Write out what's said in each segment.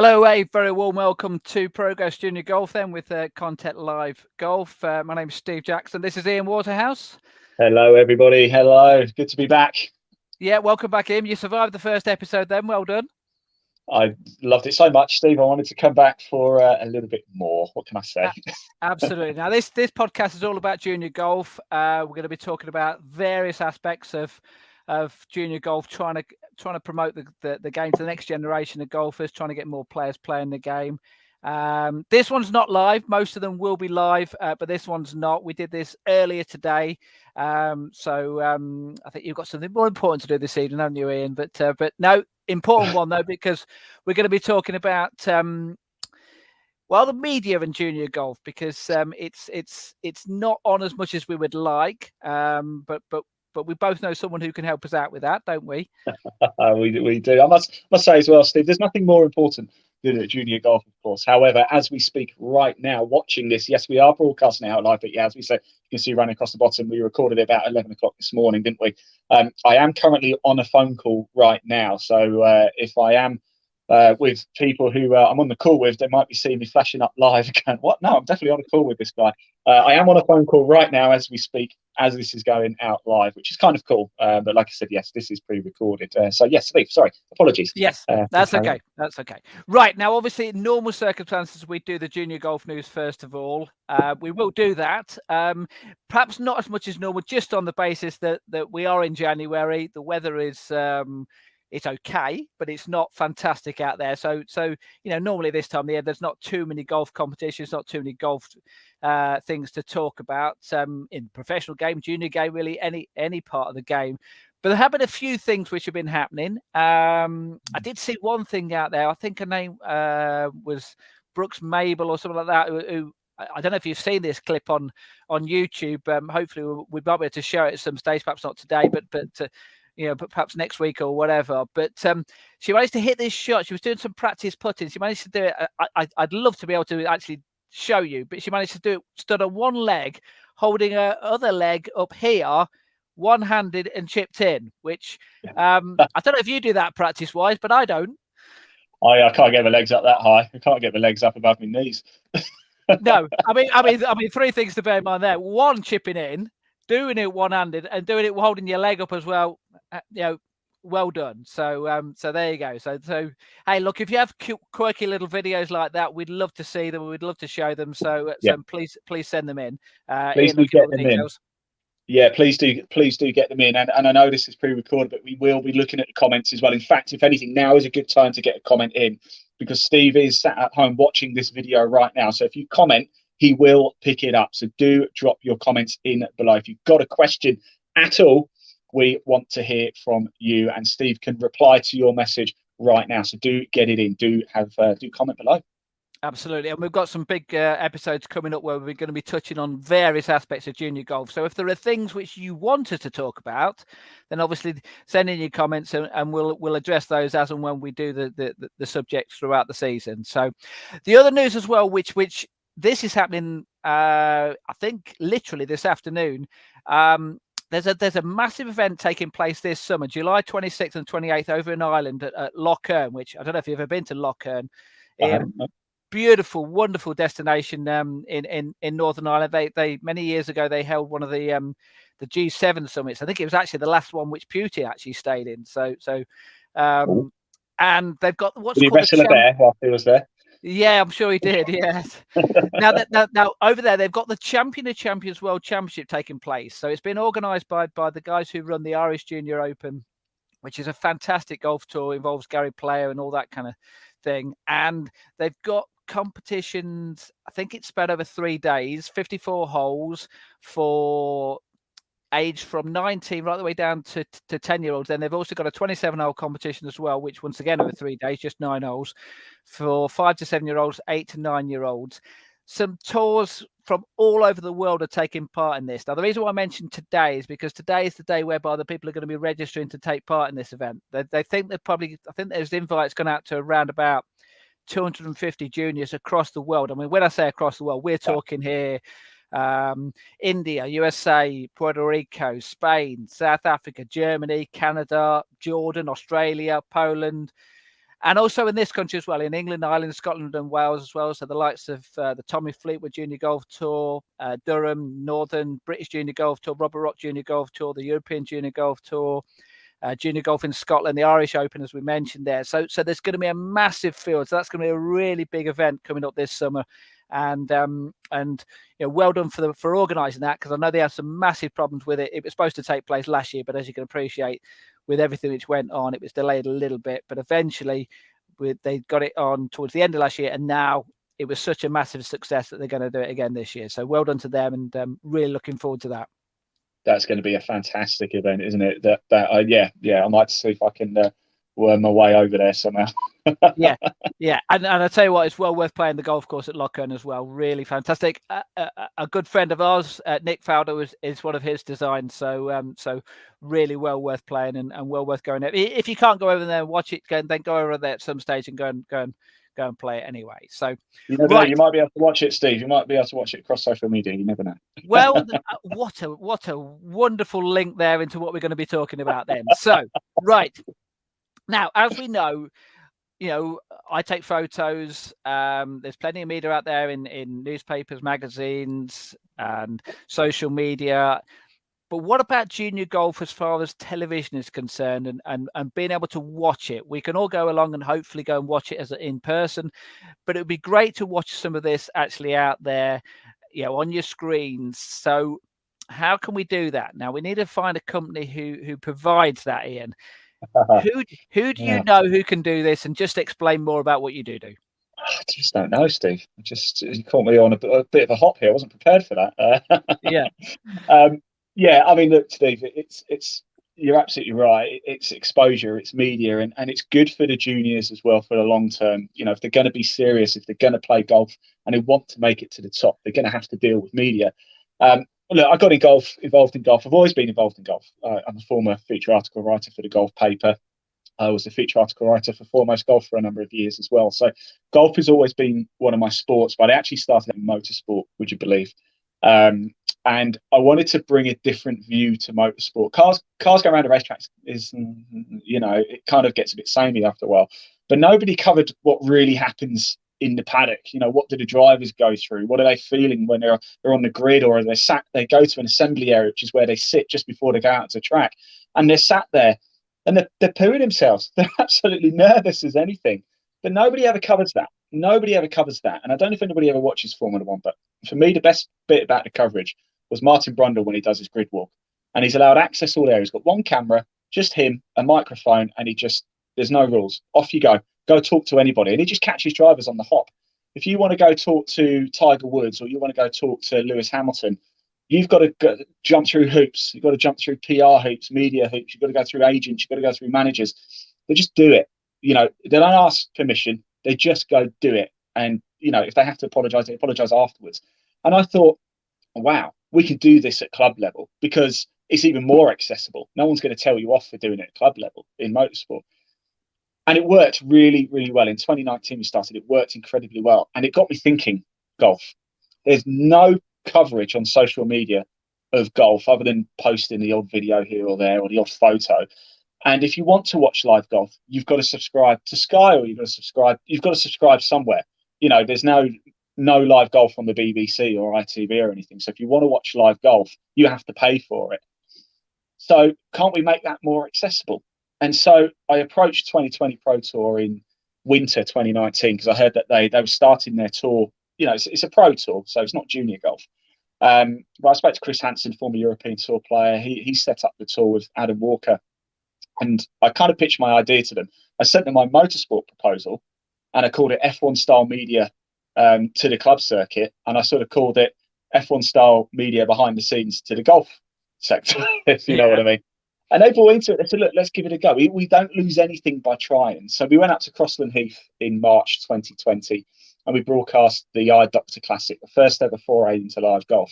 Hello, a very warm welcome to Progress Junior Golf then with ContentLIVE Golf. My name is Steve Jackson. This is Ian Waterhouse. Hello, everybody. Hello. Good to be back. Yeah, welcome back, Ian. You survived the first episode then. Well done. I loved it so much, Steve. I wanted to come back for a little bit more. What can I say? Absolutely. Now, this podcast is all about junior golf. We're going to be talking about various aspects of junior golf, trying to promote the game to the next generation of golfers, trying to get more players playing the game. This one's not live. Most of them will be live, but this one's not. We did this earlier today. So I think you've got something more important to do this evening, haven't you, Ian? But no, important one though, because we're going to be talking about the media and junior golf, because it's not on as much as we would like, but we both know someone who can help us out with that, don't we? We do. I must say as well, Steve, there's nothing more important than junior golf, of course. However, as we speak right now, watching this, yes, we are broadcasting out live, but yeah, as we say, you can see running across the bottom, we recorded it about 11 o'clock this morning, didn't we? I am currently on a phone call right now, so if I am with people who I'm on the call with, they might be seeing me flashing up live going, what? No, I'm definitely on a call with this guy. I am on a phone call right now as we speak, as this is going out live, which is kind of cool. But like I said, yes, this is pre-recorded. So yes, Steve, sorry, apologies. Yes, that's okay. That's okay. Right, now, obviously, in normal circumstances, we do the junior golf news first of all. We will do that. Perhaps not as much as normal, just on the basis that we are in January. The weather is it's okay, but it's not fantastic out there. So normally this time of the year, there's not too many golf competitions, not too many golf things to talk about in professional game, junior game, really any part of the game. But there have been a few things which have been happening. I did see one thing out there. I think her name was Brooks Mabel or something like that. Who I don't know if you've seen this clip on YouTube. Hopefully we might be able to show it at some stage, perhaps not today, but but perhaps next week or whatever. But she managed to hit this shot. She was doing some practice putting. She managed to do it. I'd love to be able to actually show you, but she managed to do it, stood on one leg, holding her other leg up here, one-handed and chipped in, which I don't know if you do that practice-wise, but I don't. I can't get my legs up that high. I can't get my legs up above my knees. No, I mean, three things to bear in mind there. One, chipping in, doing it one-handed, and doing it holding your leg up as well. Well done. So there you go. So hey, look, if you have quirky little videos like that, we'd love to see them. We'd love to show them. So please send them in. Please do get them in. Yeah, please do get them in. And I know this is pre-recorded, but we will be looking at the comments as well. In fact, if anything, now is a good time to get a comment in, because Steve is sat at home watching this video right now. So if you comment, he will pick it up. So do drop your comments in below. If you've got a question at all, we want to hear from you, and Steve can reply to your message right now. So do get it in. Do comment below. Absolutely. And we've got some big episodes coming up where we're going to be touching on various aspects of junior golf. So if there are things which you want us to talk about, then obviously send in your comments and we'll address those as and when we do the subjects throughout the season. So the other news as well, which this is happening, I think literally this afternoon. There's a massive event taking place this summer, July 26th and 28th over in Ireland at Lough Erne, which I don't know if you've ever been to Lough Erne. Beautiful, wonderful destination in Northern Ireland. They many years ago they held one of the G7 summits. I think it was actually the last one which Putin actually stayed in. And they've got what's called a bear while he was there. Yeah, I'm sure he did. Yes. now over there they've got the Champion of Champions World Championship taking place. So it's been organised by the guys who run the Irish Junior Open, which is a fantastic golf tour, involves Gary Player and all that kind of thing. And they've got competitions, I think it's spread over 3 days, 54 holes for age from 19 right the way down to 10-year-olds. Then they've also got a 27-hole competition as well, which once again over 3 days, just 9 holes for 5 to 7-year-olds, 8 to 9-year-olds. Some tours from all over the world are taking part in this. Now, the reason why I mentioned today is because today is the day whereby the people are going to be registering to take part in this event. They think I think there's invites gone out to around about 250 juniors across the world. I mean, when I say across the world, we're talking here India, USA, Puerto Rico, Spain, South Africa, Germany, Canada, Jordan, Australia, Poland, And also in this country as well, in England, Ireland, Scotland and Wales as well. So the likes of the Tommy Fleetwood Junior Golf Tour, Durham, Northern, British Junior Golf Tour, Robert Rock Junior Golf Tour, the European Junior Golf Tour, Junior Golf in Scotland, the Irish Open, as we mentioned there. So there's going to be a massive field. So that's going to be a really big event coming up this summer. And well done for organising that, because I know they had some massive problems with it. It was supposed to take place last year, but as you can appreciate, with everything which went on, it was delayed a little bit. But eventually, they got it on towards the end of last year, and now it was such a massive success that they're going to do it again this year. So well done to them, and really looking forward to that. That's going to be a fantastic event, isn't it? I might see if I can worm my way over there somehow. yeah, and I tell you what, it's well worth playing the golf course at Lochern as well. Really fantastic. A good friend of ours, Nick Fowler, is one of his designs. So really well worth playing and well worth going there. If you can't go over there and watch it, then go over there at some stage and go and play it anyway. So you never know, you might be able to watch it, Steve. You might be able to watch it across social media. You never know. Well, what a wonderful link there into what we're going to be talking about then. So right now, as we know, I take photos. There's plenty of media out there in newspapers, magazines, and social media. But what about junior golf as far as television is concerned, and being able to watch it? We can all go along and hopefully go and watch it in person, but it would be great to watch some of this actually out there, on your screens. So how can we do that? Now, we need to find a company who provides that, Ian. Who do you know who can do this? And just explain more about what you do. I just don't know, Steve. You caught me on a bit of a hop here. I wasn't prepared for that. I mean, look, Steve, you're absolutely right. It's exposure, it's media, and it's good for the juniors as well for the long term. If they're going to be serious, if they're going to play golf and they want to make it to the top, they're going to have to deal with media. Look, I got involved in golf. I've always been involved in golf. I'm a former feature article writer for the Golf paper. I was a feature article writer for Foremost Golf for a number of years as well. So golf has always been one of my sports, but I actually started in motorsport, would you believe? And I wanted to bring a different view to motorsport. Cars going around the racetracks it kind of gets a bit samey after a while. But nobody covered what really happens in the paddock. What do the drivers go through? What are they feeling when they're on the grid, or they go to an assembly area, which is where they sit just before they go out to track, and they're sat there and they're pooing themselves. They're absolutely nervous as anything. But nobody ever covers that. And I don't know if anybody ever watches Formula One, but for me, the best bit about the coverage was Martin Brundle when he does his grid walk. And he's allowed access all there. He's got one camera, just him, a microphone, and there's no rules. Off you go. Go talk to anybody. And he just catches drivers on the hop. If you want to go talk to Tiger Woods, or you want to go talk to Lewis Hamilton, you've got to jump through hoops. You've got to jump through PR hoops, media hoops. You've got to go through agents. You've got to go through managers. They just do it. They don't ask permission. They just go do it. And, if they have to apologize, they apologize afterwards. And I thought, wow, we can do this at club level because it's even more accessible. No one's going to tell you off for doing it at club level in motorsport. And it worked really, really well. In 2019, we started. It worked incredibly well. And it got me thinking, golf. There's no coverage on social media of golf other than posting the odd video here or there or the odd photo. And if you want to watch live golf, you've got to subscribe to Sky, or you've got to subscribe somewhere. There's no live golf on the BBC or ITV or anything. So if you want to watch live golf, you have to pay for it. So can't we make that more accessible? And so I approached 2020 Pro Tour in winter 2019 because I heard that they were starting their tour. It's a pro tour, so it's not junior golf. But I spoke to Chris Hansen, former European Tour player. He set up the tour with Adam Walker. And I kind of pitched my idea to them. I sent them my motorsport proposal, and I called it F1 style media to the club circuit. And I sort of called it F1 style media behind the scenes to the golf sector, if you know what I mean. And they bought into it. They said, look, let's give it a go. We don't lose anything by trying. So we went up to Crossland Heath in March 2020, and we broadcast the Eye Doctor Classic, the first ever foray into live golf.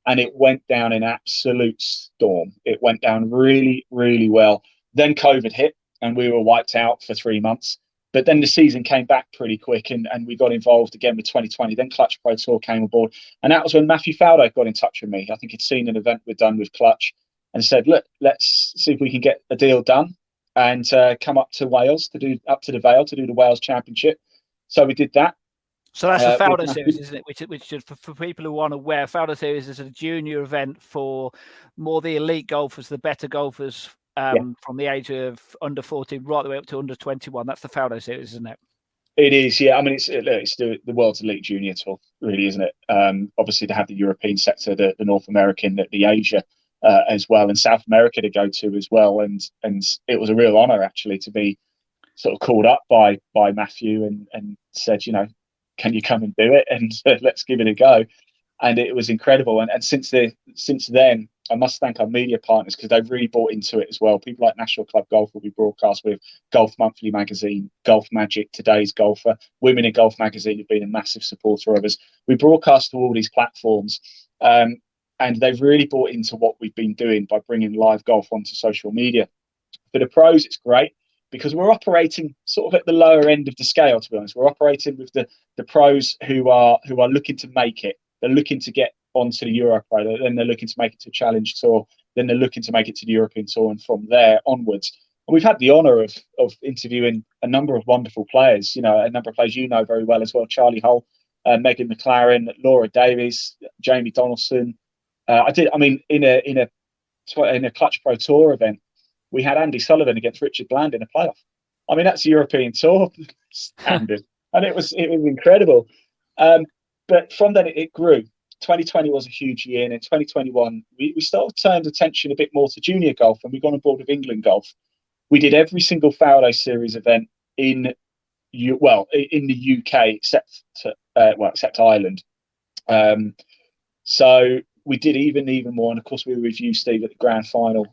And it went down in absolute storm. It went down really, really well. Then COVID hit, and we were wiped out for 3 months. But then the season came back pretty quick, and we got involved again with 2020. Then Clutch Pro Tour came aboard. And that was when Matthew Fowler got in touch with me. I think he'd seen an event we'd done with Clutch and said, look, let's see if we can get a deal done. and come up to Wales to do the Vale to do the Wales Championship. So we did that. So that's the Fowler Series, isn't it? Which is for people who aren't aware, Fowler Series is a junior event for more the elite golfers, the better golfers from the age of under 14 right the way up to under 21. That's the Fowler Series, isn't it? It is, yeah. I mean, it's the world's elite junior tour, really, isn't it? Obviously, to have the European sector, the North American, the Asia as well, and South America to go to as well. And it was a real honour actually to be sort of called up by Matthew and said, you know, can you come and do it? And let's give it a go. And it was incredible. And since then, I must thank our media partners because they've really bought into it as well. People like National Club Golf will be broadcast with, Golf Monthly magazine, Golf Magic, Today's Golfer, Women in Golf magazine have been a massive supporter of us. We broadcast to all these platforms, and they've really bought into what we've been doing by bringing live golf onto social media. For the pros, it's great because we're operating sort of at the lower end of the scale, to be honest. We're operating with the pros who are looking to make it. They're looking to get onto the Euro Pro, then they're looking to make it to Challenge Tour, then they're looking to make it to the European Tour, and from there onwards. And we've had the honour of interviewing a number of wonderful players, you know, a number of players you know very well as well, Charlie Hull, Megan McLaren, Laura Davies, Jamie Donaldson. In a Clutch Pro Tour event, we had Andy Sullivan against Richard Bland in a playoff. I mean, that's European Tour standard, and it was incredible. But from then it grew. 2020 was a huge year, and in 2021 we started turned attention a bit more to junior golf, and we got on board with England Golf. We did every single Fowler Series event in the UK except Ireland. So we did even more, and of course we were with you, Steve, at the grand final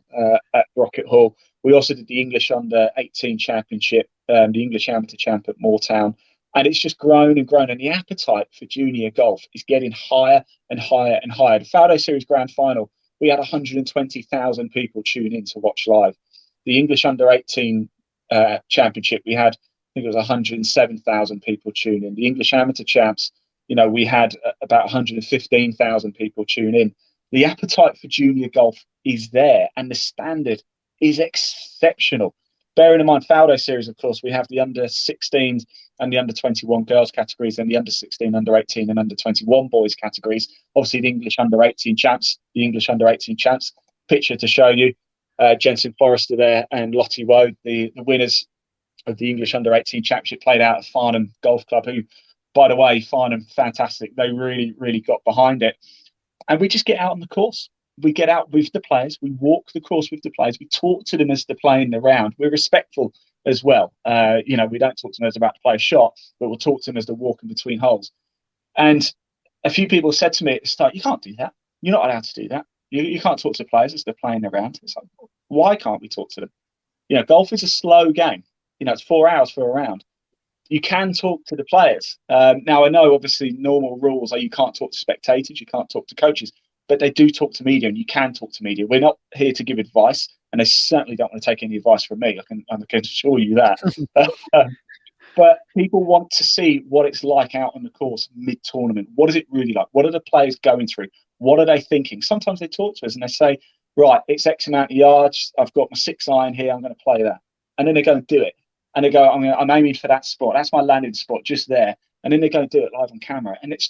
at Rocket Hall. We also did the English Under 18 Championship, the English Amateur Champ at Moortown. And it's just grown and grown. And the appetite for junior golf is getting higher and higher and higher. The Fowler Series Grand Final, we had 120,000 people tune in to watch live. The English Under 18 Championship, we had, I think it was 107,000 people tune in. The English Amateur Champs, you know, we had about 115,000 people tune in. The appetite for junior golf is there, and the standard is exceptional. Bearing in mind, Fowler Series, of course, we have the under 16s and the under 21 girls categories, and the under 16, under 18, and under 21 boys categories. Obviously, the English under 18 champs, picture to show you, Jensen Forrester there and Lottie Woad, the winners of the English under 18 championship, played out at Farnham Golf Club, who, by the way, Farnham, fantastic. They really, really got behind it. And we just get out on the course. We get out with the players. We walk the course with the players. We talk to them as they're playing the round. We're respectful as well. We don't talk to them as they're about to play a shot, but we'll talk to them as they're walking between holes. And a few people said to me at the start, you can't do that. You're not allowed to do that. You can't talk to players as they're playing the round. It's like, why can't we talk to them? You know, golf is a slow game. You know, it's 4 hours for a round. You can talk to the players. Now, I know, obviously, normal rules are you can't talk to spectators, you can't talk to coaches, but they do talk to media, and you can talk to media. We're not here to give advice, and they certainly don't want to take any advice from me. I can assure you that. But people want to see what it's like out on the course mid-tournament. What is it really like? What are the players going through? What are they thinking? Sometimes they talk to us and they say, right, it's X amount of yards. I've got my 6-iron here. I'm going to play that. And then they go and do it. And they go, I'm aiming for that spot. That's my landing spot just there. And then they go and do it live on camera. And it's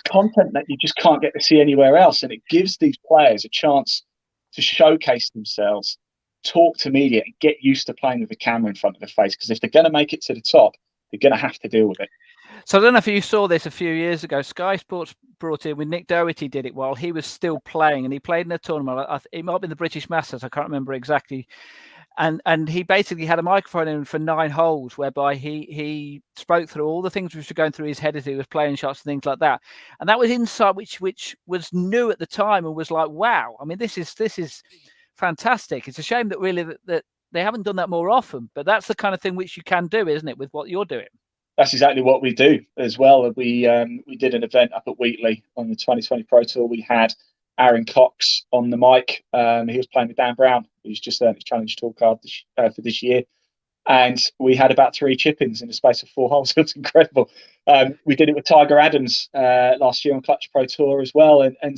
content that you just can't get to see anywhere else. And it gives these players a chance to showcase themselves, talk to media, and get used to playing with a camera in front of their face. Because if they're going to make it to the top, they're going to have to deal with it. So I don't know if you saw this a few years ago. Sky Sports brought in, with Nick Doherty did it while he was still playing, and he played in a tournament. It might have been the British Masters. I can't remember exactly. And he basically had a microphone in for 9 holes, whereby he spoke through all the things which were going through his head as he was playing shots and things like that. And that was insight which was new at the time and was like, wow. I mean, this is fantastic. It's a shame that really that they haven't done that more often. But that's the kind of thing which you can do, isn't it, with what you're doing? That's exactly what we do as well. We did an event up at Wheatley on the 2020 Pro Tour. We had Aaron Cox on the mic. He was playing with Dan Brown, who's just earned his Challenge Tour card for this year. And we had about 3 chip-ins in the space of 4 holes. It was incredible. We did it with Tiger Adams last year on Clutch Pro Tour as well. And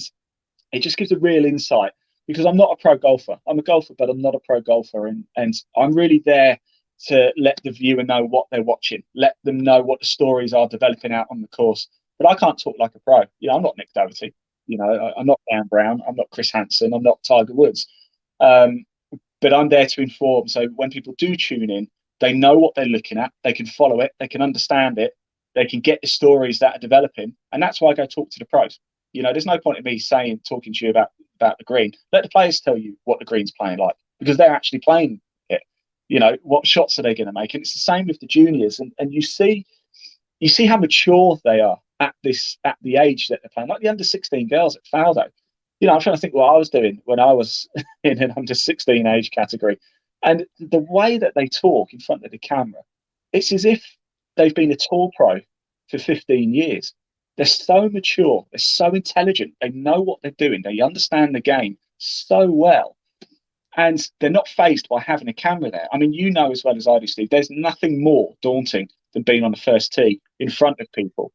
it just gives a real insight. because I'm not a pro golfer. I'm a golfer, but I'm not a pro golfer, and I'm really there to let the viewer know what they're watching, let them know what the stories are developing out on the course. But I can't talk like a pro. I'm not Nick Doherty. I'm not Dan Brown. I'm not Chris Hansen. I'm not Tiger Woods. But I'm there to inform. So when people do tune in, they know what they're looking at. They can follow it. They can understand it. They can get the stories that are developing. And that's why I go talk to the pros. There's no point in me talking to you about the green. Let the players tell you what the green's playing like, because they're actually playing it. What shots are they going to make? And it's the same with the juniors. And you see how mature they are at the age that they're playing, like the under 16 girls at Faldo. I'm trying to think what I was doing when I was in an under 16 age category. And the way that they talk in front of the camera, it's as if they've been a tour pro for 15 years. They're so mature. They're so intelligent. They know what they're doing. They understand the game so well. And they're not fazed by having a camera there. I mean, as well as I do, Steve, there's nothing more daunting than being on the first tee in front of people.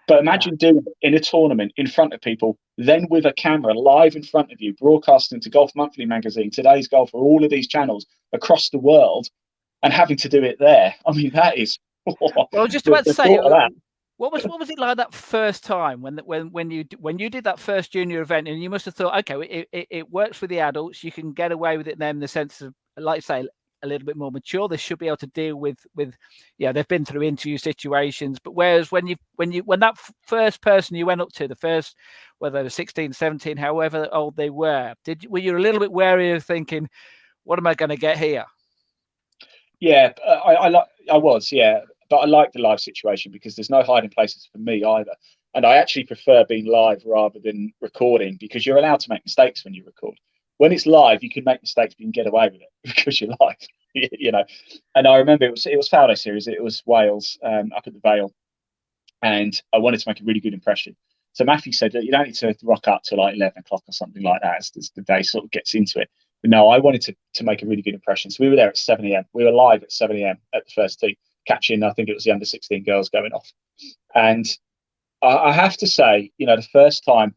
But imagine doing it in a tournament in front of people, then with a camera live in front of you, broadcasting to Golf Monthly magazine, Today's Golf, or all of these channels across the world, and having to do it there. I mean, that is. Well, I was just about to say, what was it like that first time when you did that first junior event, and you must have thought, okay, it works for the adults, you can get away with it then, in the sense of, like you say, a little bit more mature. They should be able to deal with they've been through interview situations. But whereas when that first person you went up to, the first, whether they were 16, 17, however old they were you a little bit wary of thinking, what am I going to get here? Yeah, I was, yeah. But I like the live situation because there's no hiding places for me either. And I actually prefer being live rather than recording, because you're allowed to make mistakes when you record. When it's live, you can make mistakes, but you can get away with it because you're live, And I remember it was Faldo series. It was Wales, up at the Vale, and I wanted to make a really good impression. So Matthew said that you don't need to rock up till like 11 o'clock or something like that as the day sort of gets into it. But no, I wanted to make a really good impression. So we were there at 7 a.m. We were live at 7 a.m. at the first tee, catching, I think it was the under 16 girls going off. And I have to say, the first time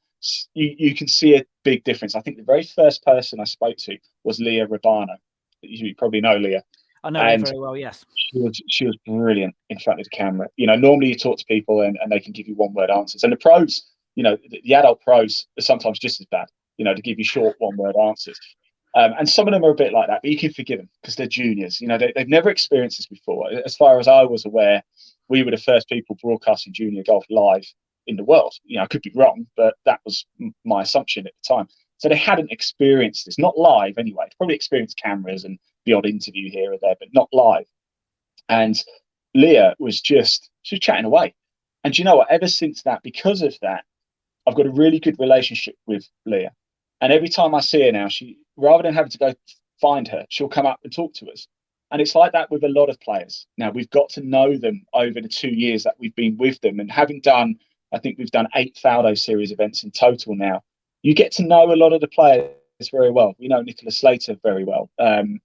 you can see a big difference. I think the very first person I spoke to was Leah Rabano. You probably know Leah. I know her very well, yes. She was brilliant in front of the camera. Normally you talk to people and they can give you one-word answers. And the pros, the adult pros are sometimes just as bad, to give you short one-word answers. And some of them are a bit like that, but you can forgive them because they're juniors. They've never experienced this before. As far as I was aware, we were the first people broadcasting junior golf live in the world. I could be wrong, but that was my assumption at the time. So they hadn't experienced this, not live anyway. They probably experienced cameras and the odd interview here or there, but not live. And Leah was chatting away. And you know what? Ever since that, because of that, I've got a really good relationship with Leah. And every time I see her now, she, rather than having to go find her, she'll come up and talk to us. And it's like that with a lot of players. Now, we've got to know them over the 2 years that we've been with them. And having done, I think we've done 8 Faldo series events in total now, you get to know a lot of the players very well. We know Nicholas Slater very well. And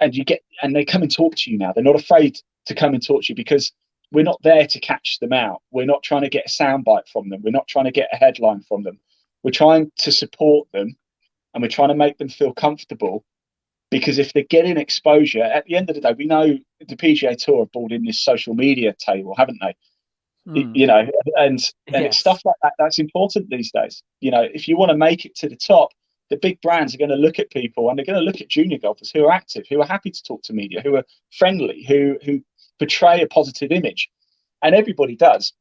they come and talk to you now. They're not afraid to come and talk to you because we're not there to catch them out. We're not trying to get a soundbite from them. We're not trying to get a headline from them. We're trying to support them, and we're trying to make them feel comfortable, because if they're getting exposure, at the end of the day, we know the PGA Tour have brought in this social media table, haven't they? And yes. It's stuff like that that's important these days. If you want to make it to the top, the big brands are going to look at people, and they're going to look at junior golfers who are active, who are happy to talk to media, who are friendly, who portray a positive image. And everybody does.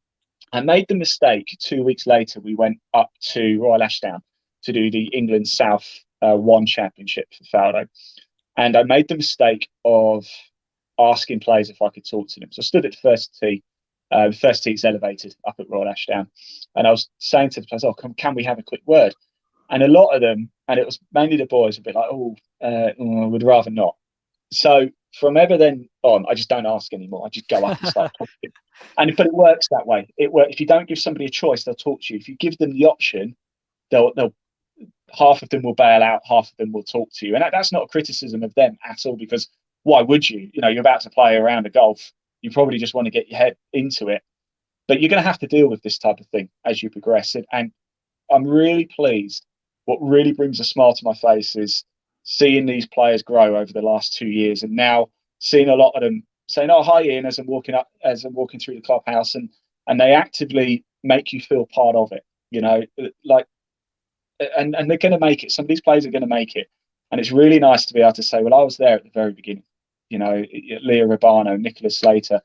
I made the mistake 2 weeks later. We went up to Royal Ashdown to do the England South One Championship for Faldo. And I made the mistake of asking players if I could talk to them. So I stood at the first tee. The first tee's elevated up at Royal Ashdown. And I was saying to the players, can we have a quick word? And a lot of them, and it was mainly the boys, a bit like, would rather not. So from ever then on, I just don't ask anymore. I just go up and start talking. But it works that way. It works. If you don't give somebody a choice, they'll talk to you. If you give them the option, they'll half of them will bail out, half of them will talk to you. And that's not a criticism of them at all, because why would you? You're about to play a round of golf. You probably just want to get your head into it. But you're going to have to deal with this type of thing as you progress. And I'm really pleased what really brings a smile to my face is seeing these players grow over the last 2 years, and now seeing a lot of them saying, "Oh, hi, Ian," as I'm walking through the clubhouse, and they actively make you feel part of it. Like, and they're going to make it. Some of these players are going to make it, and it's really nice to be able to say, "Well, I was there at the very beginning." Leah Rabano, Nicholas Slater,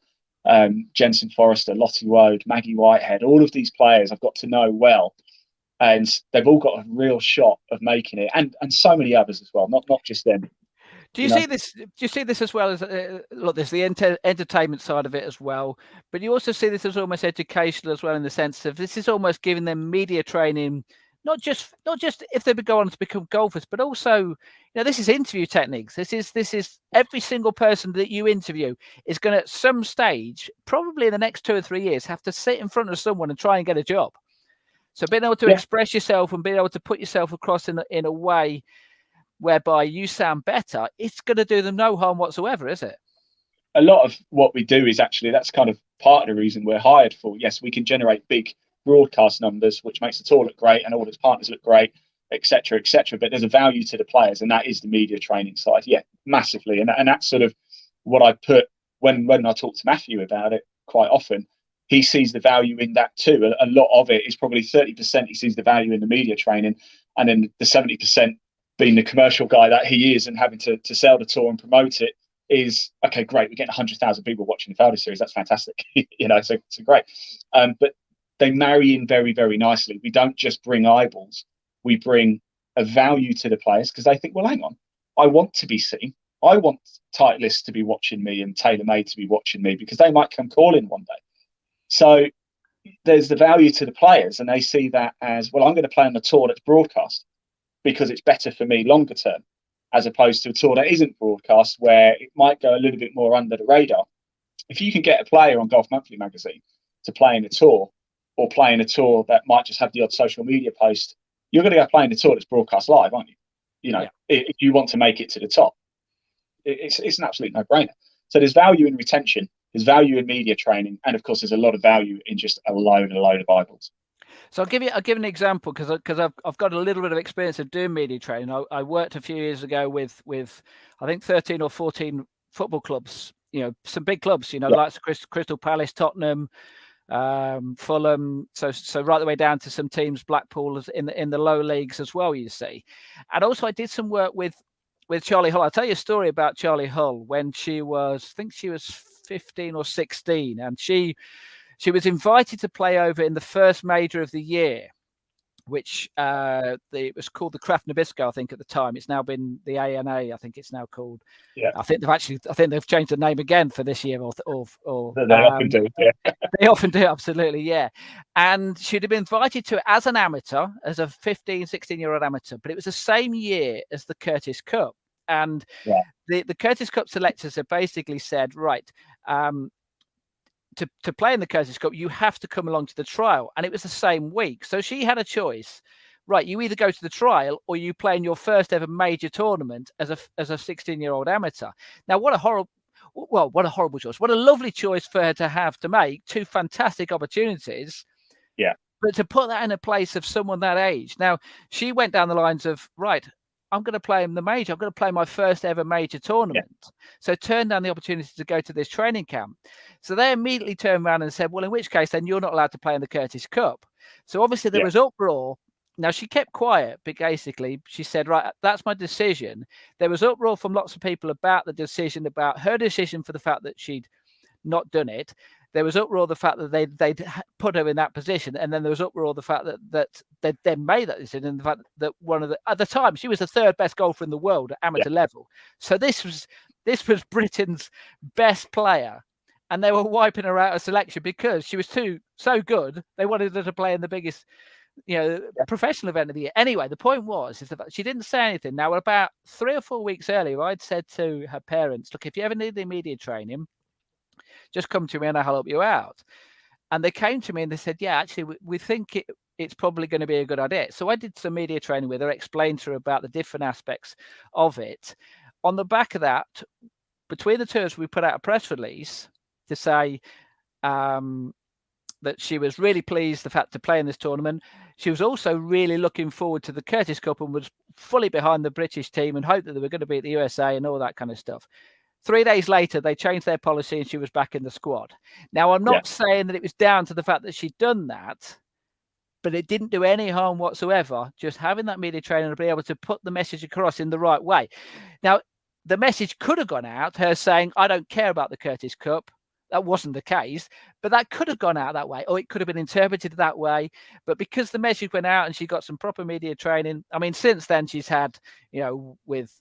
Jensen Forrester, Lottie Woad, Maggie Whitehead, all of these players I've got to know well, and they've all got a real shot of making it, and so many others as well, not just them. Do you see this? Do you see this as well as look? There's the entertainment side of it as well, but you also see this as almost educational as well, in the sense of this is almost giving them media training, not just if they go on to become golfers, but also, this is interview techniques. This is every single person that you interview is going to, at some stage, probably in the next 2 or 3 years, have to sit in front of someone and try and get a job. So being able to express yourself and being able to put yourself across in a way whereby you sound better, it's going to do them no harm whatsoever, is it? A lot of what we do is actually, that's kind of part of the reason we're hired for. Yes, we can generate big broadcast numbers, which makes the tour look great and all its partners look great, etc., etc. But there's a value to the players, and that is the media training side. Yeah, massively. And that's sort of what I put when I talk to Matthew about it quite often. He sees the value in that too. A lot of it is probably 30% he sees the value in the media training, and then the 70% being the commercial guy that he is and having to sell the tour and promote it is, okay, great, we're getting 100,000 people watching the Felder Series. That's fantastic. So great. But they marry in very, very nicely. We don't just bring eyeballs. We bring a value to the players, because they think, well, hang on, I want to be seen. I want Titleist to be watching me and TaylorMade to be watching me, because they might come calling one day. So there's the value to the players, and they see that as, well, I'm going to play on the tour that's broadcast because it's better for me longer term, as opposed to a tour that isn't broadcast, where it might go a little bit more under the radar. If you can get a player on Golf Monthly magazine to play in a tour, or play in a tour that might just have the odd social media post, you're going to go play in a tour that's broadcast live, aren't you? If you want to make it to the top, it's an absolute no-brainer. So there's value in retention, there's value in media training, and of course there's a lot of value in just a load of eyeballs. So I'll give an example, because I've got a little bit of experience of doing media training. I worked a few years ago with I think 13 or 14 football clubs, some big clubs, like Crystal Palace, Tottenham, Fulham, so right the way down to some teams, Blackpool, in the low leagues as well, you see. And also I did some work with Charlie Hull. I'll tell you a story about Charlie Hull when she was 15 or 16, and she was invited to play over in the first major of the year, which it was called the Kraft Nabisco, I think, at the time. It's now been the ANA, I think it's now called. Yeah. I think they've changed the name again for this year, or they often do. Yeah. They often do, absolutely, yeah. And she'd have been invited to it as an amateur, as a 15, 16-year-old amateur, but it was the same year as the Curtis Cup. And the Curtis Cup selectors have basically said, right, to play in the Curtis Cup, you have to come along to the trial. And it was the same week. So she had a choice. Right, you either go to the trial or you play in your first ever major tournament as a 16-year-old amateur. Now, what a horrible choice. What a lovely choice for her to have to make. Two fantastic opportunities. Yeah. But to put that in a place of someone that age. Now, she went down the lines of, right, I'm going to play in the major. I'm going to play my first ever major tournament. Yeah. So turned down the opportunity to go to this training camp. So they immediately turned around and said, well, in which case, then you're not allowed to play in the Curtis Cup. So obviously there was uproar. Now, she kept quiet, but basically she said, right, that's my decision. There was uproar from lots of people about the decision, about her decision for the fact that she'd not done it. There was uproar the fact that they'd put her in that position. And then there was uproar the fact that they made that decision, and the fact that at the time, she was the third best golfer in the world at amateur level. So this was Britain's best player. And they were wiping her out of selection because she was so good. They wanted her to play in the biggest professional event of the year. Anyway, the point is that she didn't say anything. Now, about 3 or 4 weeks earlier, I'd said to her parents, look, if you ever need the immediate training, just come to me and I'll help you out. And they came to me and they said, yeah, actually, we think it's probably going to be a good idea. So I did some media training with her, explained to her about the different aspects of it. On the back of that, between the two of us, we put out a press release to say that she was really pleased the fact to play in this tournament. She was also really looking forward to the Curtis Cup and was fully behind the British team and hoped that they were going to beat the USA and all that kind of stuff. 3 days later, they changed their policy and she was back in the squad. Now, I'm not saying that it was down to the fact that she'd done that, but it didn't do any harm whatsoever, just having that media training to be able to put the message across in the right way. Now, the message could have gone out, her saying, I don't care about the Curtis Cup. That wasn't the case, but that could have gone out that way, or it could have been interpreted that way. But because the message went out and she got some proper media training, I mean, since then she's had, with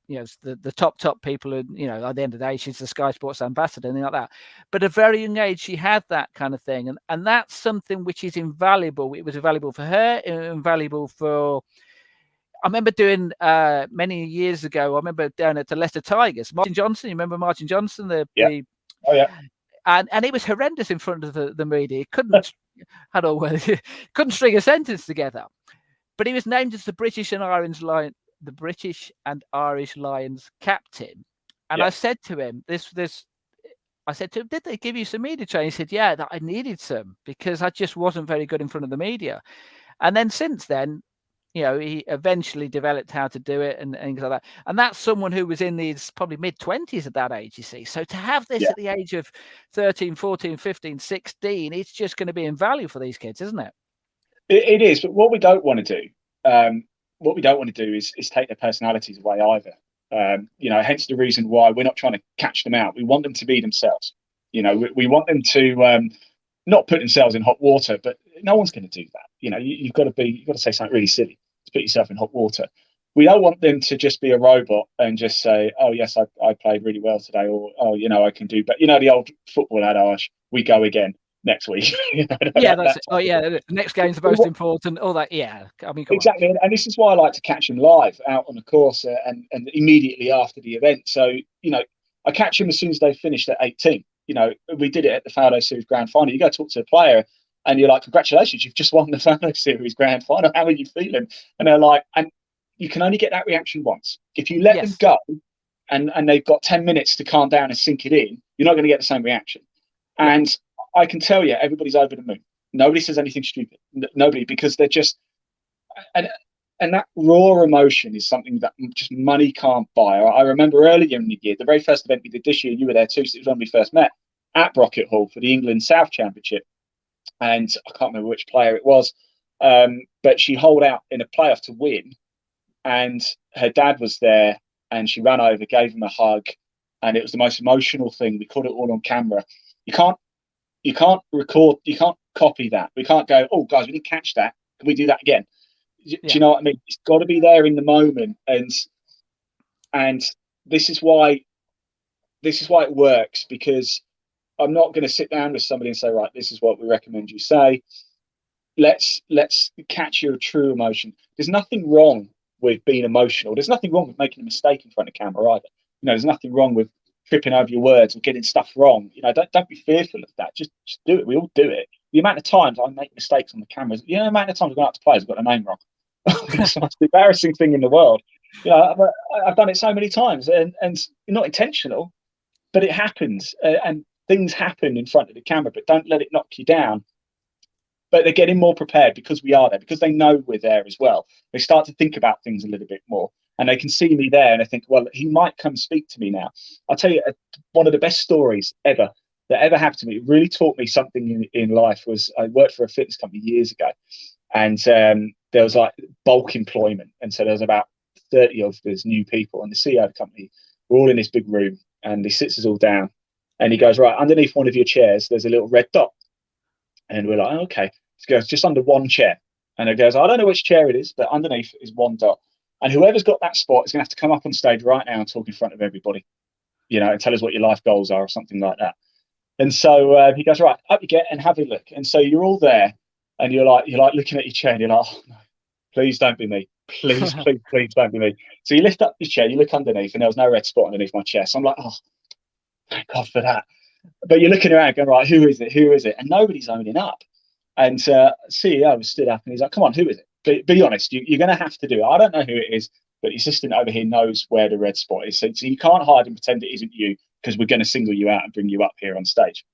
the top people, and at the end of the day, she's the Sky Sports ambassador and like that. But at a very young age, she had that kind of thing, and that's something which is invaluable. It was invaluable for her, invaluable for. I remember doing many years ago. I remember down at the Leicester Tigers. Martin Johnson, you remember Martin Johnson? Oh yeah. And it was horrendous in front of the media. He couldn't couldn't string a sentence together. But he was named as the British and Irish Lions captain. And I said to him, I said to him, did they give you some media training? He said, yeah, that I needed some because I just wasn't very good in front of the media. And then since then, he eventually developed how to do it and things like that. And that's someone who was in his probably mid-20s at that age, you see. So to have this at the age of 13, 14, 15, 16, it's just going to be invaluable for these kids, isn't it? It is. But what we don't want to do, is take their personalities away either. Hence the reason why we're not trying to catch them out. We want them to be themselves. We want them to not put themselves in hot water, but no one's going to do that. You've got to say something really silly to put yourself in hot water. We don't want them to just be a robot and just say, oh yes, I played really well today, or oh, I can do, but the old football adage, we go again next week. The next game's the most important, all that. I mean, exactly. And this is why I like to catch them live out on the course and immediately after the event. So I catch them as soon as they finished at 18. We did it at the Fado Series Grand Final. You go talk to a player and you're like, congratulations, you've just won the Fado Series Grand Final. How are you feeling? And they're like, and you can only get that reaction once. If you let them go and they've got 10 minutes to calm down and sink it in, you're not going to get the same reaction. And I can tell you, everybody's over the moon. Nobody says anything stupid. Nobody, because they're just, and that raw emotion is something that just money can't buy. I remember earlier in the year, the very first event we did this year, you were there too, so it was when we first met, at Brocket Hall for the England South Championship. And I can't remember which player it was, but she holed out in a playoff to win. And her dad was there and she ran over, gave him a hug. And it was the most emotional thing. We caught it all on camera. You can't record, you can't copy that. We can't go, oh guys, we didn't catch that. Can we do that again? Do you know what I mean? It's got to be there in the moment. And this is why it works, because I'm not going to sit down with somebody and say, right, this is what we recommend you say. Let's catch your true emotion. There's nothing wrong with being emotional. There's nothing wrong with making a mistake in front of camera either. There's nothing wrong with tripping over your words or getting stuff wrong. Don't be fearful of that. Just do it. We all do it. The amount of times I make mistakes on the cameras, the amount of times I've gone out to players, I've got the name wrong. It's the most embarrassing thing in the world. I've done it so many times, and not intentional, but it happens. And things happen in front of the camera, but don't let it knock you down. But they're getting more prepared because we are there, because they know we're there as well. They start to think about things a little bit more, and they can see me there, and they think, well, he might come speak to me now. I'll tell you, one of the best stories that ever happened to me, it really taught me something in life, was I worked for a fitness company years ago, and there was like bulk employment. And so there was about 30 of us new people, and the CEO of the company, we're all in this big room, and he sits us all down, and he goes, right, underneath one of your chairs, there's a little red dot. And we're like, oh, okay. He goes, just under one chair. And it goes, I don't know which chair it is, but underneath is one dot. And whoever's got that spot is going to have to come up on stage right now and talk in front of everybody, and tell us what your life goals are or something like that. And so he goes, right, up you get and have a look. And so you're all there, and you're like looking at your chair, and you're like, oh, no, please don't be me. Please, please, please don't be me. So you lift up your chair, you look underneath, and there was no red spot underneath my chair. So I'm like, oh, thank God for that. But you're looking around going, right, who is it? Who is it? And nobody's owning up. And CEO stood up and he's like, come on, who is it? Be honest, you're going to have to do it. I don't know who it is, but the assistant over here knows where the red spot is. So you can't hide and pretend it isn't you, because we're going to single you out and bring you up here on stage.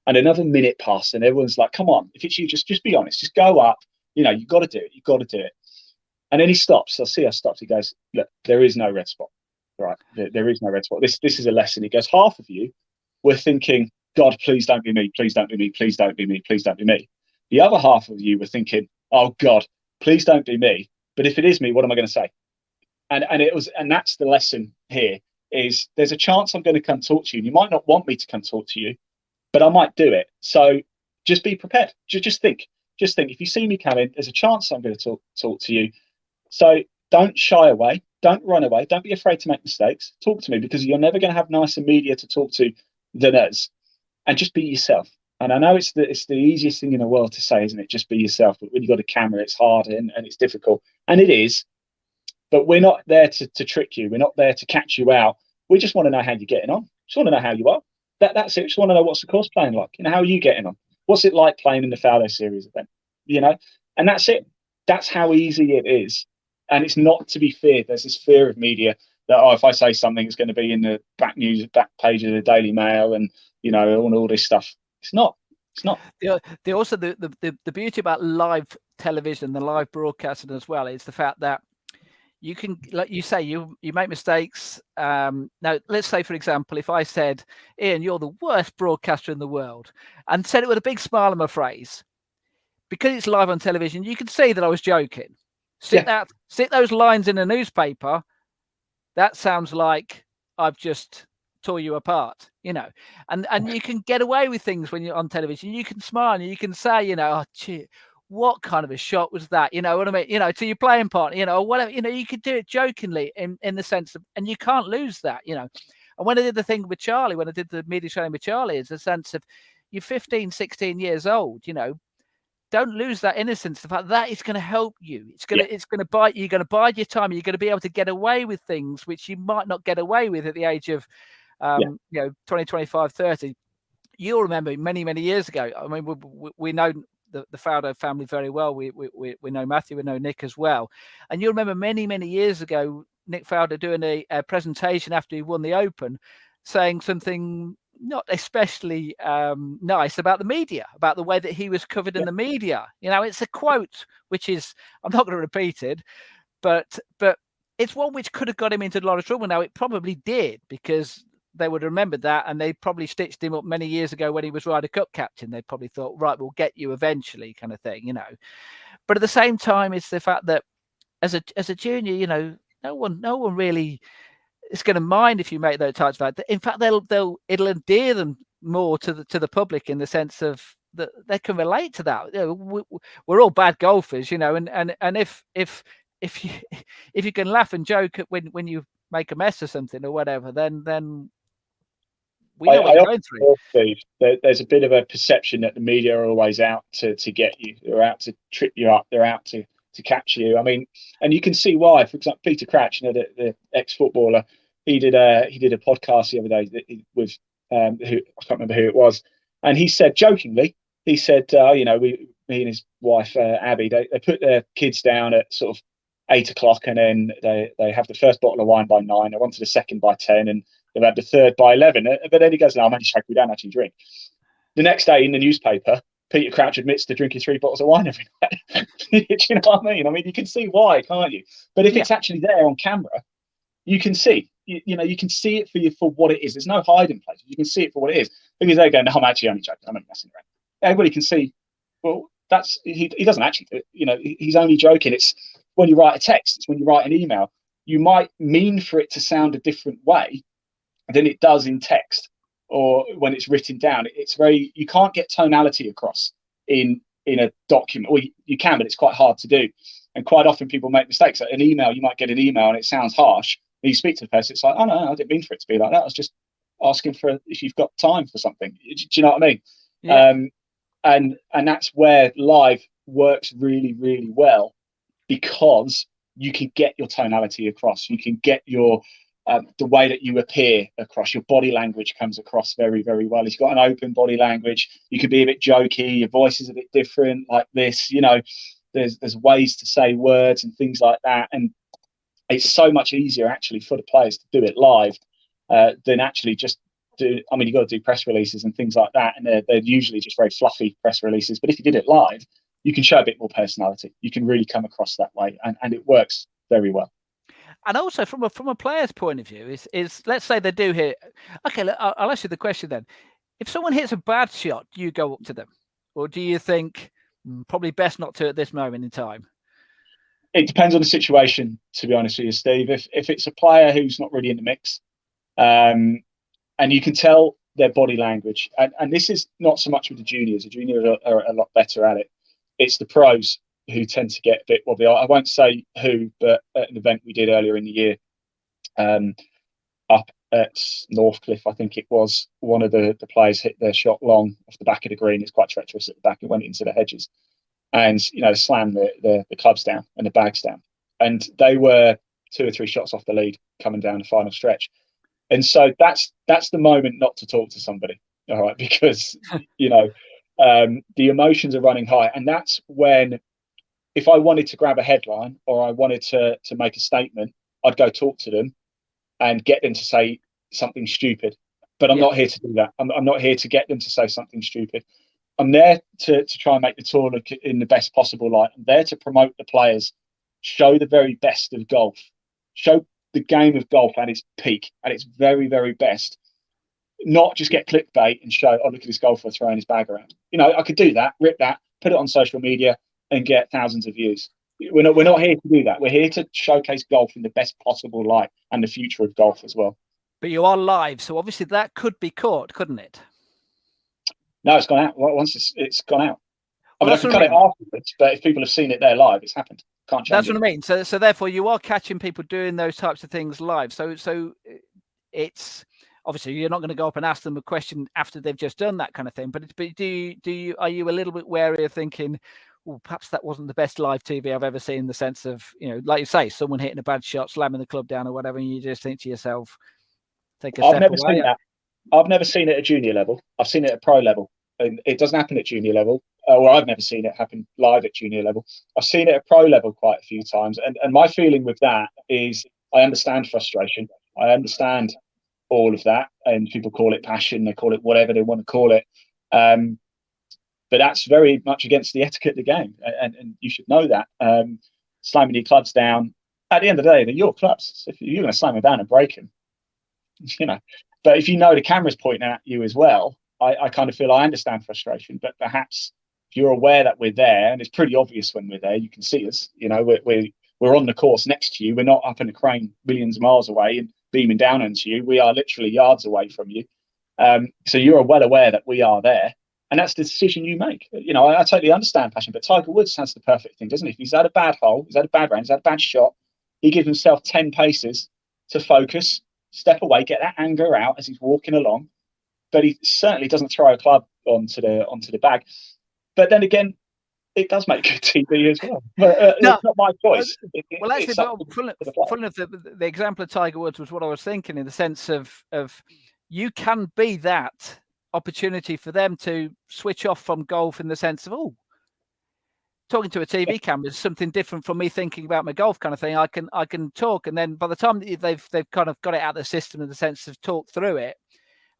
And another minute passed and everyone's like, come on, if it's you, just be honest. Just go up, You know, you've got to do it. You've got to do it. And then he stops. I see how stops. He goes, look, there is no red spot. Right. There is no red spot. This is a lesson. He goes, half of you were thinking, God, please don't be me. Please don't be me. Please don't be me. Please don't be me. The other half of you were thinking, oh God, please don't be me. But if it is me, what am I going to say? And that's the lesson here is there's a chance I'm going to come talk to you. You might not want me to come talk to you, but I might do it. So just be prepared. Just think. If you see me coming, there's a chance I'm going to talk to you. So don't shy away. Don't run away. Don't be afraid to make mistakes. Talk to me, because you're never going to have nicer media to talk to than us. And just be yourself. And I know it's the easiest thing in the world to say, isn't it? Just be yourself. But when you've got a camera, it's hard and it's difficult. And it is. But we're not there to trick you. We're not there to catch you out. We just want to know how you're getting on. Just want to know how you are. That's it. Just want to know what's the course playing like. You know, how are you getting on? What's it like playing in the Fowler Series event? You know, and that's it. That's how easy it is. And it's not to be feared. There's this fear of media that, oh, if I say something, it's going to be in the back page of the Daily Mail, and you know, all this stuff. It's not. It's not. The beauty about live television, the live broadcasting as well, is the fact that you can, like you say, you make mistakes. Now, let's say, for example, if I said, Ian, you're the worst broadcaster in the world, and said it with a big smile on my face, because it's live on television, you can see that I was joking. Stick those lines in a newspaper, that sounds like I've just tore you apart, you know. And you can get away with things when you're on television. You can smile and you can say, you know, oh, gee, what kind of a shot was that? You know what I mean? You know, to your playing partner, you know, or whatever, you know, you could do it jokingly in the sense of, and you can't lose that, you know. And when I did the thing with Charlie, when I did the media training with Charlie, it's a sense of you're 15, 16 years old, you know, don't lose that innocence. The fact that it's going to help you. It's going to bite you. You're going to bide your time. You're going to be able to get away with things which you might not get away with at the age of, you know, 20, 25, 30. You'll remember many, many years ago. I mean, we know the Fowler family very well. We know Matthew, we know Nick as well. And you'll remember many, many years ago, Nick Fowler doing a presentation after he won the Open, saying something not especially nice about the media, about the way that he was covered in the media. You know, it's a quote, which is, I'm not going to repeat it, but it's one which could have got him into a lot of trouble. Now, it probably did, because they would have remembered that, and they probably stitched him up many years ago when he was Ryder Cup captain. They probably thought, right, we'll get you eventually, kind of thing, you know. But at the same time, it's the fact that as a junior, you know, no one really is going to mind if you make those types of ads. In fact, it'll endear them more to the public, in the sense of that they can relate to that. You know, we're all bad golfers, you know, and if you can laugh and joke when you make a mess or something or whatever, then we know what you're going through. Steve, there's a bit of a perception that the media are always out to get you. They're out to trip you up. They're out to capture you. I mean, and you can see why. For example, Peter Crouch, you know, the ex-footballer, he did a podcast the other day with who I can't remember who it was, and he said jokingly, he said, you know, me and his wife Abby, they put their kids down at sort of 8 o'clock, and then they have the first bottle of wine by 9. They're on to the second by 10, and they've had the third by 11. But then he goes, no, I'm only joking, we don't actually drink. The next day in the newspaper, Peter Crouch admits to drinking 3 bottles of wine every night. Do you know what I mean? I mean, you can see why, can't you? But if it's actually there on camera, you can see. You know, you can see it for what it is. There's no hiding place. You can see it for what it is. Because they go, no, I'm actually only joking. I'm only messing around. Everybody can see, well, he doesn't actually do it. You know, he's only joking. It's when you write a text, it's when you write an email. You might mean for it to sound a different way than it does in text, or when it's written down. It's very, you can't get tonality across in a document. Well, you can, but it's quite hard to do. And quite often people make mistakes. An email, you might get an email and it sounds harsh. And you speak to the person, it's like, oh no, I didn't mean for it to be like that. I was just asking for if you've got time for something. Do you know what I mean? Yeah. And that's where live works really, really well, because you can get your tonality across. You can get your the way that you appear across. Your body language comes across very, very well. If you've got an open body language, you can be a bit jokey. Your voice is a bit different, like this. You know, there's ways to say words and things like that, and it's so much easier actually for the players to do it live than actually just do. I mean, you've got to do press releases and things like that, and they're usually just very fluffy press releases. But if you did it live, you can show a bit more personality. You can really come across that way, and it works very well. And also from a player's point of view, is let's say they do hit. Okay, I'll ask you the question then. If someone hits a bad shot, do you go up to them, or do you think probably best not to at this moment in time? It depends on the situation, to be honest with you, Steve. If it's a player who's not really in the mix, and you can tell their body language, and this is not so much with the juniors. The juniors are a lot better at it. It's the pros who tend to get a bit wobbly. I won't say who, but at an event we did earlier in the year, up at Northcliffe, I think it was, one of the players hit their shot long off the back of the green. It's quite treacherous at the back. It went into the hedges, and slammed the clubs down and the bags down. And they were 2 or 3 shots off the lead coming down the final stretch. And so that's the moment not to talk to somebody, all right, because the emotions are running high, and that's when, if I wanted to grab a headline or I wanted to make a statement, I'd go talk to them and get them to say something stupid. But I'm not here to do that. I'm not here to get them to say something stupid. I'm there to try and make the tour look in the best possible light. I'm there to promote the players, show the very best of golf, show the game of golf at its peak, at its very, very best. Not just get clickbait and show, oh, look at this golfer throwing his bag around. I could do that, rip that, put it on social media, and get thousands of views. We're not here to do that. We're here to showcase golf in the best possible light and the future of golf as well. But you are live, so obviously that could be caught, couldn't it? No, it's gone out. Once it's gone out. I mean, I can cut it afterwards, but if people have seen it there live, it's happened. Can't change That's what I mean. So therefore, you are catching people doing those types of things live. So it's obviously you're not going to go up and ask them a question after they've just done that kind of thing. But are you a little bit wary of thinking, well, perhaps that wasn't the best live TV I've ever seen, in the sense of, like you say, someone hitting a bad shot, slamming the club down or whatever, and you just think to yourself, take a step away. I've never seen that. I've never seen it at junior level. I've seen it at pro level. And it doesn't happen at junior level. Or I've never seen it happen live at junior level. I've seen it at pro level quite a few times. And my feeling with that is, I understand frustration. I understand all of that. And people call it passion. They call it whatever they want to call it. But that's very much against the etiquette of the game. And you should know that. Slamming your clubs down, at the end of the day, they're your clubs. So if you're going to slam them down and break them, But if the camera's pointing at you as well, I kind of feel I understand frustration. But perhaps if you're aware that we're there, and it's pretty obvious when we're there, you can see us. We're on the course next to you. We're not up in a crane millions of miles away and beaming down into you. We are literally yards away from you. So you're well aware that we are there. And that's the decision you make. I totally understand passion, but Tiger Woods has the perfect thing, doesn't he? If he's had a bad hole, he's had a bad round, he's had a bad shot, he gives himself 10 paces to focus, step away, get that anger out as he's walking along. But he certainly doesn't throw a club onto the bag. But then again, it does make good TV as well. But it's not my choice. Well, actually, funny enough, the example of Tiger Woods was what I was thinking, in the sense of you can be that opportunity for them to switch off from golf, in the sense of, talking to a TV camera is something different from me thinking about my golf kind of thing. I can talk, and then by the time they've kind of got it out of the system, in the sense of talk through it,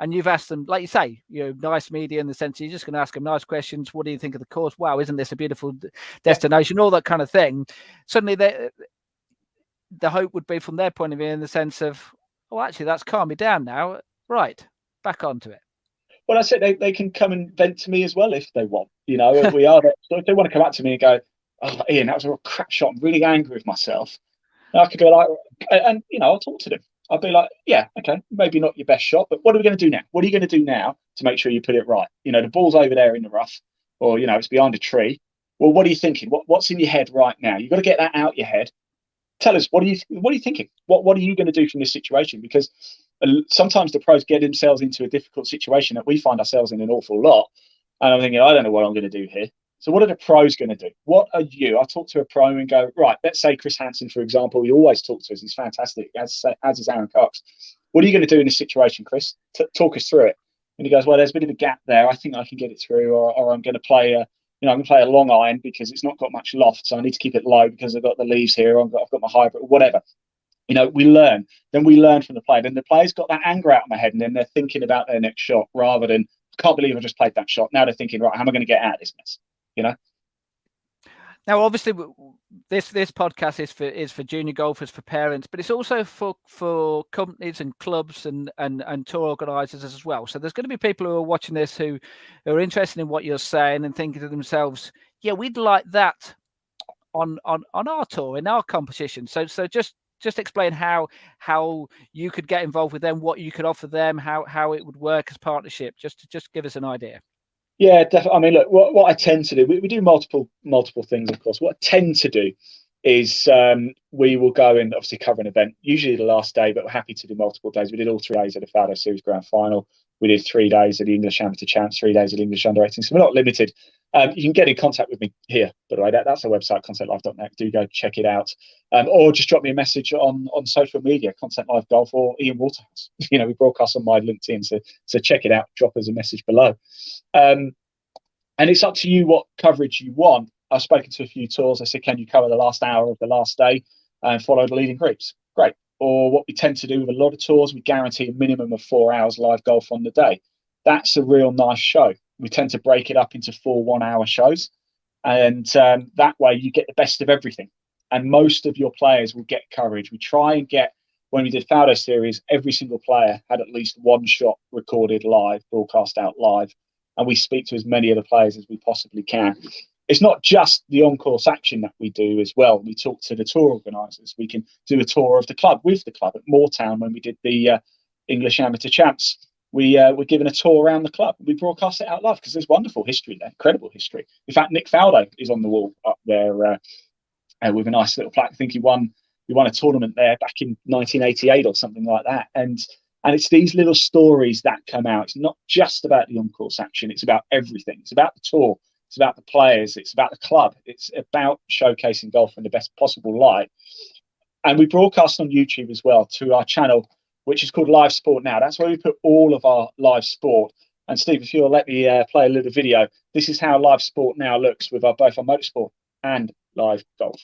and you've asked them, like you say, nice media, in the sense you're just going to ask them nice questions. What do you think of the course? Wow, isn't this a beautiful destination? All that kind of thing. Suddenly, the hope would be, from their point of view, in the sense of, actually, that's calmed me down now. Right, back onto it. Well, I said they can come and vent to me as well if they want. We are there. So if they want to come up to me and go, "Oh, Ian, that was a real crap shot. I'm really angry with myself," and I could go like, and I'll talk to them. I'll be like, yeah, okay, maybe not your best shot, but what are we going to do now? What are you going to do now to make sure you put it right? The ball's over there in the rough, or it's behind a tree. Well, what are you thinking? What's in your head right now? You've got to get that out your head. Tell us, what are you thinking? What are you going to do from this situation? Because sometimes the pros get themselves into a difficult situation that we find ourselves in an awful lot. And I'm thinking, I don't know what I'm going to do here. So what are the pros going to do? What are you? I talk to a pro and go, right, let's say Chris Hansen, for example, he always talks to us. He's fantastic, as is Aaron Cox. What are you going to do in this situation, Chris? Talk us through it. And he goes, well, there's a bit of a gap there. I think I can get it through, or I'm going to play I'm going to play a long iron because it's not got much loft. So I need to keep it low because I've got the leaves here. I've got my hybrid, whatever. We learn. Then we learn from the player. Then the player's got that anger out of my head, and then they're thinking about their next shot rather than, I can't believe I just played that shot. Now they're thinking, right, how am I going to get out of this mess? Now, obviously, this podcast is for junior golfers, for parents, but it's also for companies and clubs and tour organisers as well. So there's going to be people who are watching this who are interested in what you're saying and thinking to themselves, "Yeah, we'd like that on our tour, in our competition." So just explain how you could get involved with them, what you could offer them, how it would work as partnership. Just give us an idea. Yeah, definitely. I mean, look, what I tend to do, we do multiple things, of course. What I tend to do is we will go and obviously cover an event, usually the last day, but we're happy to do multiple days. We did all 3 days of the Fado Series Grand Final. We did 3 days of the English Amateur Champs, 3 days of the English Under 18. So we're not limited. You can get in contact with me here, by the way. That's our website, ContentLIVE.net. Do go check it out. Or just drop me a message on social media, ContentLIVE Golf or Ian Waterhouse. We broadcast on my LinkedIn, so check it out. Drop us a message below. And it's up to you what coverage you want. I've spoken to a few tours. I said, can you cover the last hour of the last day and follow the leading groups? Great. Or what we tend to do with a lot of tours, we guarantee a minimum of 4 hours live golf on the day. That's a real nice show. We tend to break it up into 4 1-hour shows. And that way you get the best of everything. And most of your players will get coverage. We try and get, when we did Fado Series, every single player had at least one shot recorded live, broadcast out live. And we speak to as many of the players as we possibly can. It's not just the on-course action that we do as well. We talk to the tour organisers. We can do a tour of the club with the club at Moortown when we did the English Amateur Champs. We were given a tour around the club. We broadcast it out live because there's wonderful history there, incredible history. In fact, Nick Faldo is on the wall up there with a nice little plaque. I think he won a tournament there back in 1988 or something like that. And it's these little stories that come out. It's not just about the on-course action. It's about everything. It's about the tour. It's about the players. It's about the club. It's about showcasing golf in the best possible light. And we broadcast on YouTube as well to our channel, which is called Live Sport Now. That's where we put all of our live sport. And Steve, if you'll let me play a little video, this is how Live Sport Now looks with both our motorsport and live golf.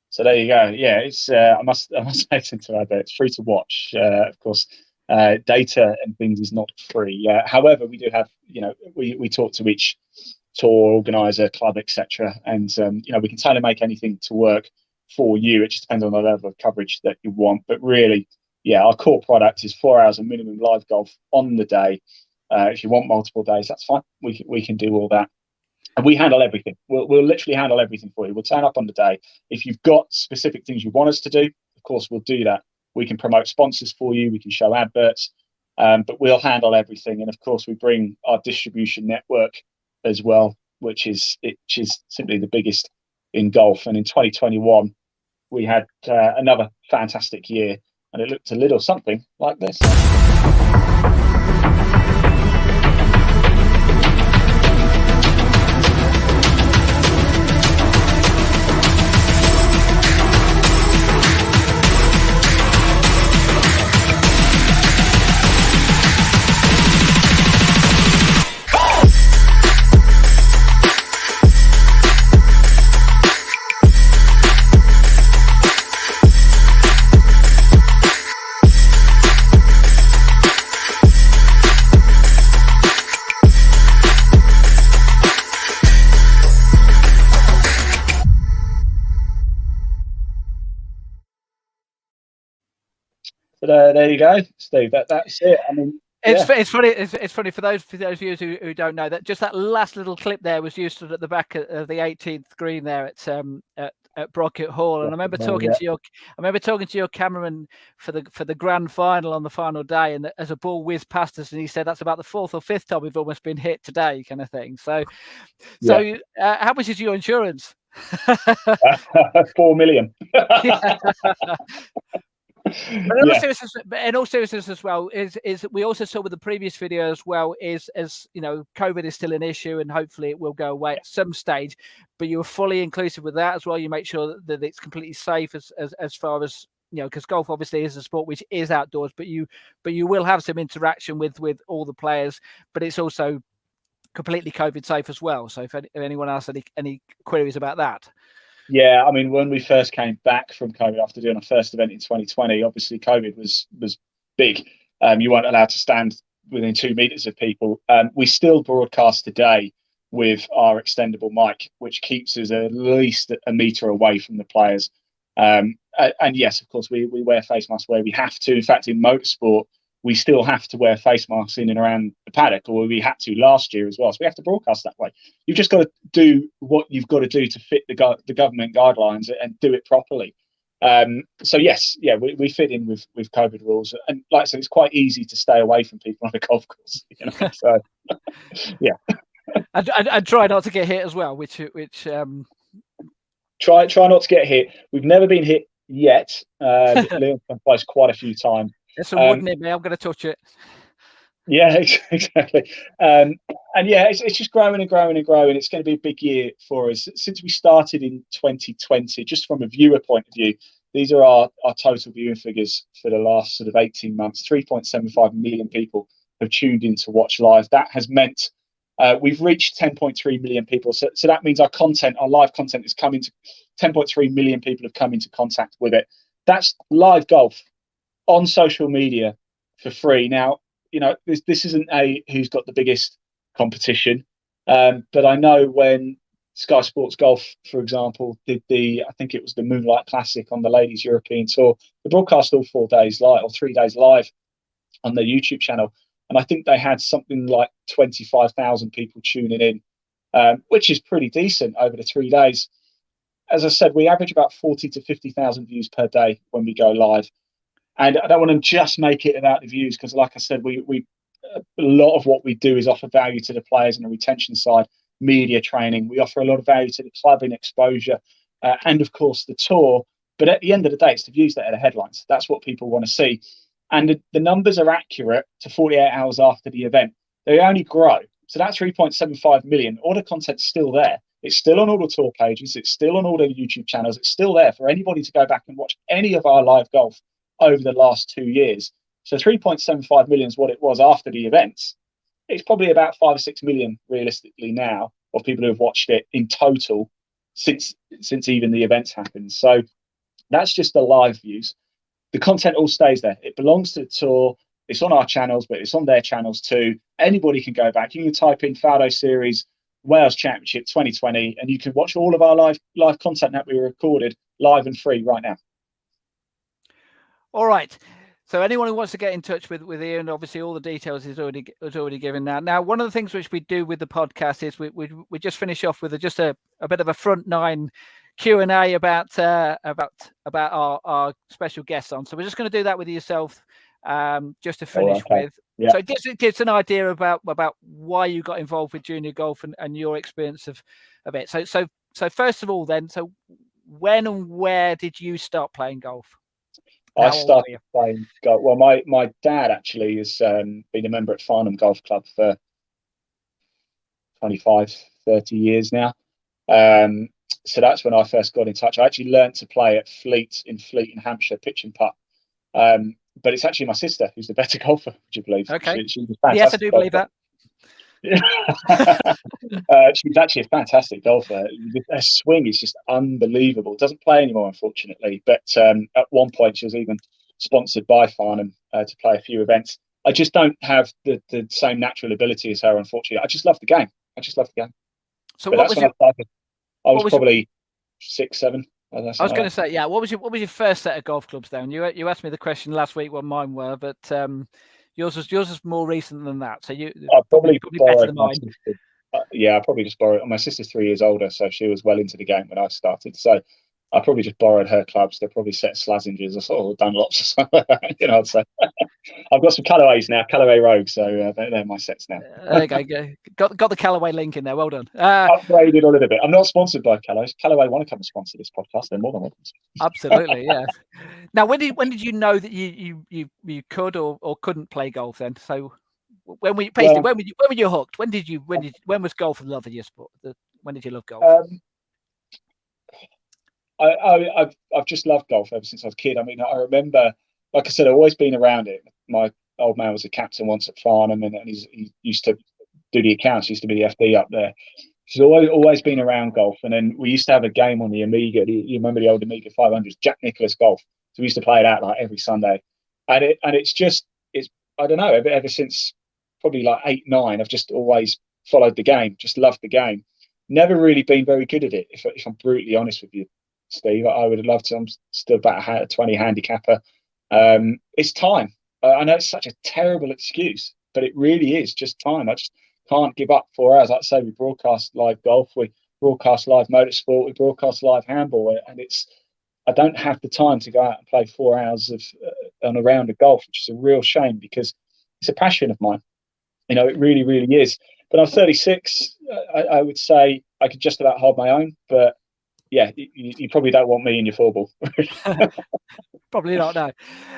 So there you go. Yeah, it's I must hasten to add that it's free to watch. Of course, data and things is not free. However, we do have, we talk to each tour organizer, club, etc., and we can tailor make anything to work for you. It just depends on the level of coverage that you want. But really, yeah, our core product is 4 hours of minimum live golf on the day. If you want multiple days, that's fine. We can do all that. And we handle everything. We'll literally handle everything for you. We'll turn up on the day. If you've got specific things you want us to do, of course, we'll do that. We can promote sponsors for you. We can show adverts, but we'll handle everything. And of course, we bring our distribution network as well, which is simply the biggest in golf. And in 2021, we had another fantastic year, and it looked a little something like this. So there you go, Steve. That's it. I mean, it's funny. It's funny for those viewers who don't know that just that last little clip there was used at the back of the 18th green there at at Brocket Hall, and I remember talking to your cameraman for the grand final on the final day, and as a ball whizzed past us, and he said that's about the 4th or 5th time we've almost been hit today, kind of thing. So how much is your insurance? 4 million. But in all seriousness as well, is we also saw with the previous video as well, is, as you know, COVID is still an issue, and hopefully it will go away at some stage. But you were fully inclusive with that as well. You make sure that it's completely safe as far as, you know, because golf obviously is a sport which is outdoors, but you will have some interaction with all the players, but it's also completely COVID safe as well. So if anyone else any queries about that. Yeah, I mean, when we first came back from COVID after doing our first event in 2020, obviously COVID was big. You weren't allowed to stand within 2 meters of people. We still broadcast today with our extendable mic, which keeps us at least a meter away from the players. And yes, of course, we wear face masks where we have to. In fact, in motorsport, we still have to wear face masks in and around the paddock, or we had to last year as well. So we have to broadcast that way. You've just got to do what you've got to do to fit the government guidelines and do it properly. So yes, yeah, we fit in with COVID rules, and like I said, it's quite easy to stay away from people on a golf course. You know? So yeah, and try not to get hit as well. Which try not to get hit. We've never been hit yet. Leon's been placed quite a few times. There's some wood in me. I'm going to touch it. Yeah, exactly. And yeah, it's just growing and growing and growing. It's going to be a big year for us. Since we started in 2020, just from a viewer point of view, these are our total viewing figures for the last sort of 18 months. 3.75 million people have tuned in to watch live. That has meant we've reached 10.3 million people. So that means our live content is coming to 10.3 million people have come into contact with it. That's live golf on social media for free. Now, you know, this isn't a who's got the biggest competition, but I know when Sky Sports Golf, for example, did I think it was the Moonlight Classic on the Ladies European Tour, they broadcast all 4 days live or 3 days live on their YouTube channel, and I think they had something like 25,000 people tuning in, which is pretty decent over the 3 days. As I said, we average about 40 to 50,000 views per day when we go live. And I don't want to just make it about the views, because like I said, we a lot of what we do is offer value to the players on the retention side, media training. We offer a lot of value to the club in exposure, and of course the tour. But at the end of the day, it's the views that are the headlines. That's what people want to see. And the numbers are accurate to 48 hours after the event. They only grow. So that 3.75 million, all the content's still there. It's still on all the tour pages. It's still on all the YouTube channels. It's still there for anybody to go back and watch any of our live golf over the last 2 years. So 3.75 million is what it was after the events. It's probably about 5 or 6 million realistically now of people who have watched it in total since even the events happened. So that's just the live views. The content all stays there. It belongs to the tour. It's on our channels, but it's on their channels too. Anybody can go back. You can type in Faldo Series Wales Championship 2020, and you can watch all of our live content that we recorded live and free right now. All right. So anyone who wants to get in touch with Ian, obviously all the details is already given now. Now, one of the things which we do with the podcast is we just finish off with just a bit of a front nine Q&A about our special guests on. So we're just going to do that with yourself, just to finish with. Yeah. So it gives an idea about why you got involved with junior golf and your experience of it. So first of all, then, so when and where did you start playing golf? I started playing golf. Well, my dad actually has been a member at Farnham Golf Club for 25, 30 years now. So that's when I first got in touch. I actually learned to play at Fleet in Hampshire, pitch and putt. But it's actually my sister who's the better golfer, would you believe? Okay. She's yes, I do believe that. She's actually a fantastic golfer. Her swing is just unbelievable. Doesn't play anymore, unfortunately, but at one point she was even sponsored by Farnham to play a few events. I just don't have the same natural ability as her, unfortunately. I just love the game. So but what was I was probably 6, 7. I was going to say, yeah. What was your first set of golf clubs then? You asked me the question last week what mine were, but yours was more recent than that. So you probably better than mine. Yeah, I probably just borrowed. My sister's 3 years older, so she was well into the game when I started. So I probably just borrowed her clubs. They're probably set Slazingers or sort of Dunlops or something. You know, I'd say I've got some Callaways now, Callaway Rogues, so they're my sets now. There you go. Got the Callaway link in there. Well done. Upgraded a little bit. I'm not sponsored by Callaway. Callaway want to come and sponsor this podcast. They're more than welcome. Absolutely, yeah. Now, when did you know that you could or couldn't play golf? Then, so when were you hooked? When was golf love of your sport? When did you love golf? I've just loved golf ever since I was a kid. I mean, I remember, like I said, I've always been around it. My old man was a captain once at Farnham, and he used to do the accounts, used to be the FD up there. He's always been around golf. And then we used to have a game on the Amiga. You remember the old Amiga 500s, Jack Nicklaus Golf. So we used to play it out like every Sunday. And it's I don't know, ever since probably like 8, 9, I've just always followed the game, just loved the game. Never really been very good at it, if I'm brutally honest with you, Steve. I would have loved to. I'm still about a 20 handicapper. It's time. I know it's such a terrible excuse, but it really is just time. I just can't give up 4 hours. Like I say, we broadcast live golf, we broadcast live motorsport, we broadcast live handball, and I don't have the time to go out and play 4 hours on a round of golf, which is a real shame because it's a passion of mine. You know, it really, really is. But I'm 36. I would say I could just about hold my own, but yeah, you probably don't want me in your 4-ball. Probably not, no.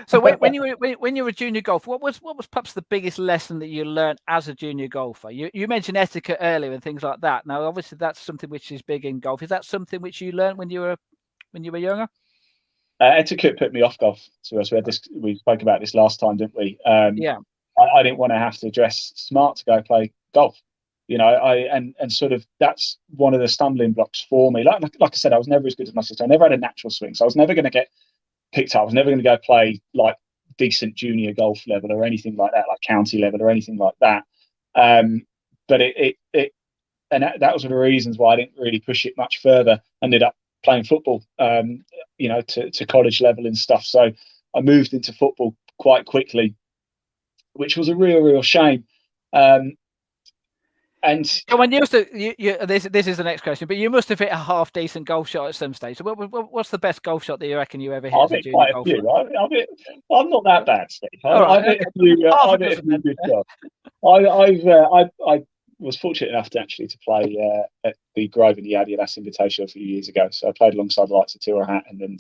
So when you were a junior golfer, what was perhaps the biggest lesson that you learned as a junior golfer? You mentioned etiquette earlier and things like that. Now, obviously, that's something which is big in golf. Is that something which you learned when you were younger? Etiquette put me off golf. So we spoke about this last time, didn't we? Yeah. I didn't want to have to dress smart to go play golf. You know, and sort of that's one of the stumbling blocks for me. Like I said, I was never as good as my sister. I never had a natural swing, so I was never going to get picked up. I was never going to go play like decent junior golf level or anything like that, like county level or anything like that. But that was one of the reasons why I didn't really push it much further. Ended up playing football, you know, to college level and stuff. So I moved into football quite quickly, which was a real shame. And when you used to, this is the next question, but you must have hit a half decent golf shot at some stage. So what's the best golf shot that you reckon you ever hit as a junior golfer? I'm not that bad, Steve. I've hit a few good shots. I was fortunate enough to actually play at the Grove in the Adidas Invitational a few years ago. So I played alongside the likes of Tira Hatton and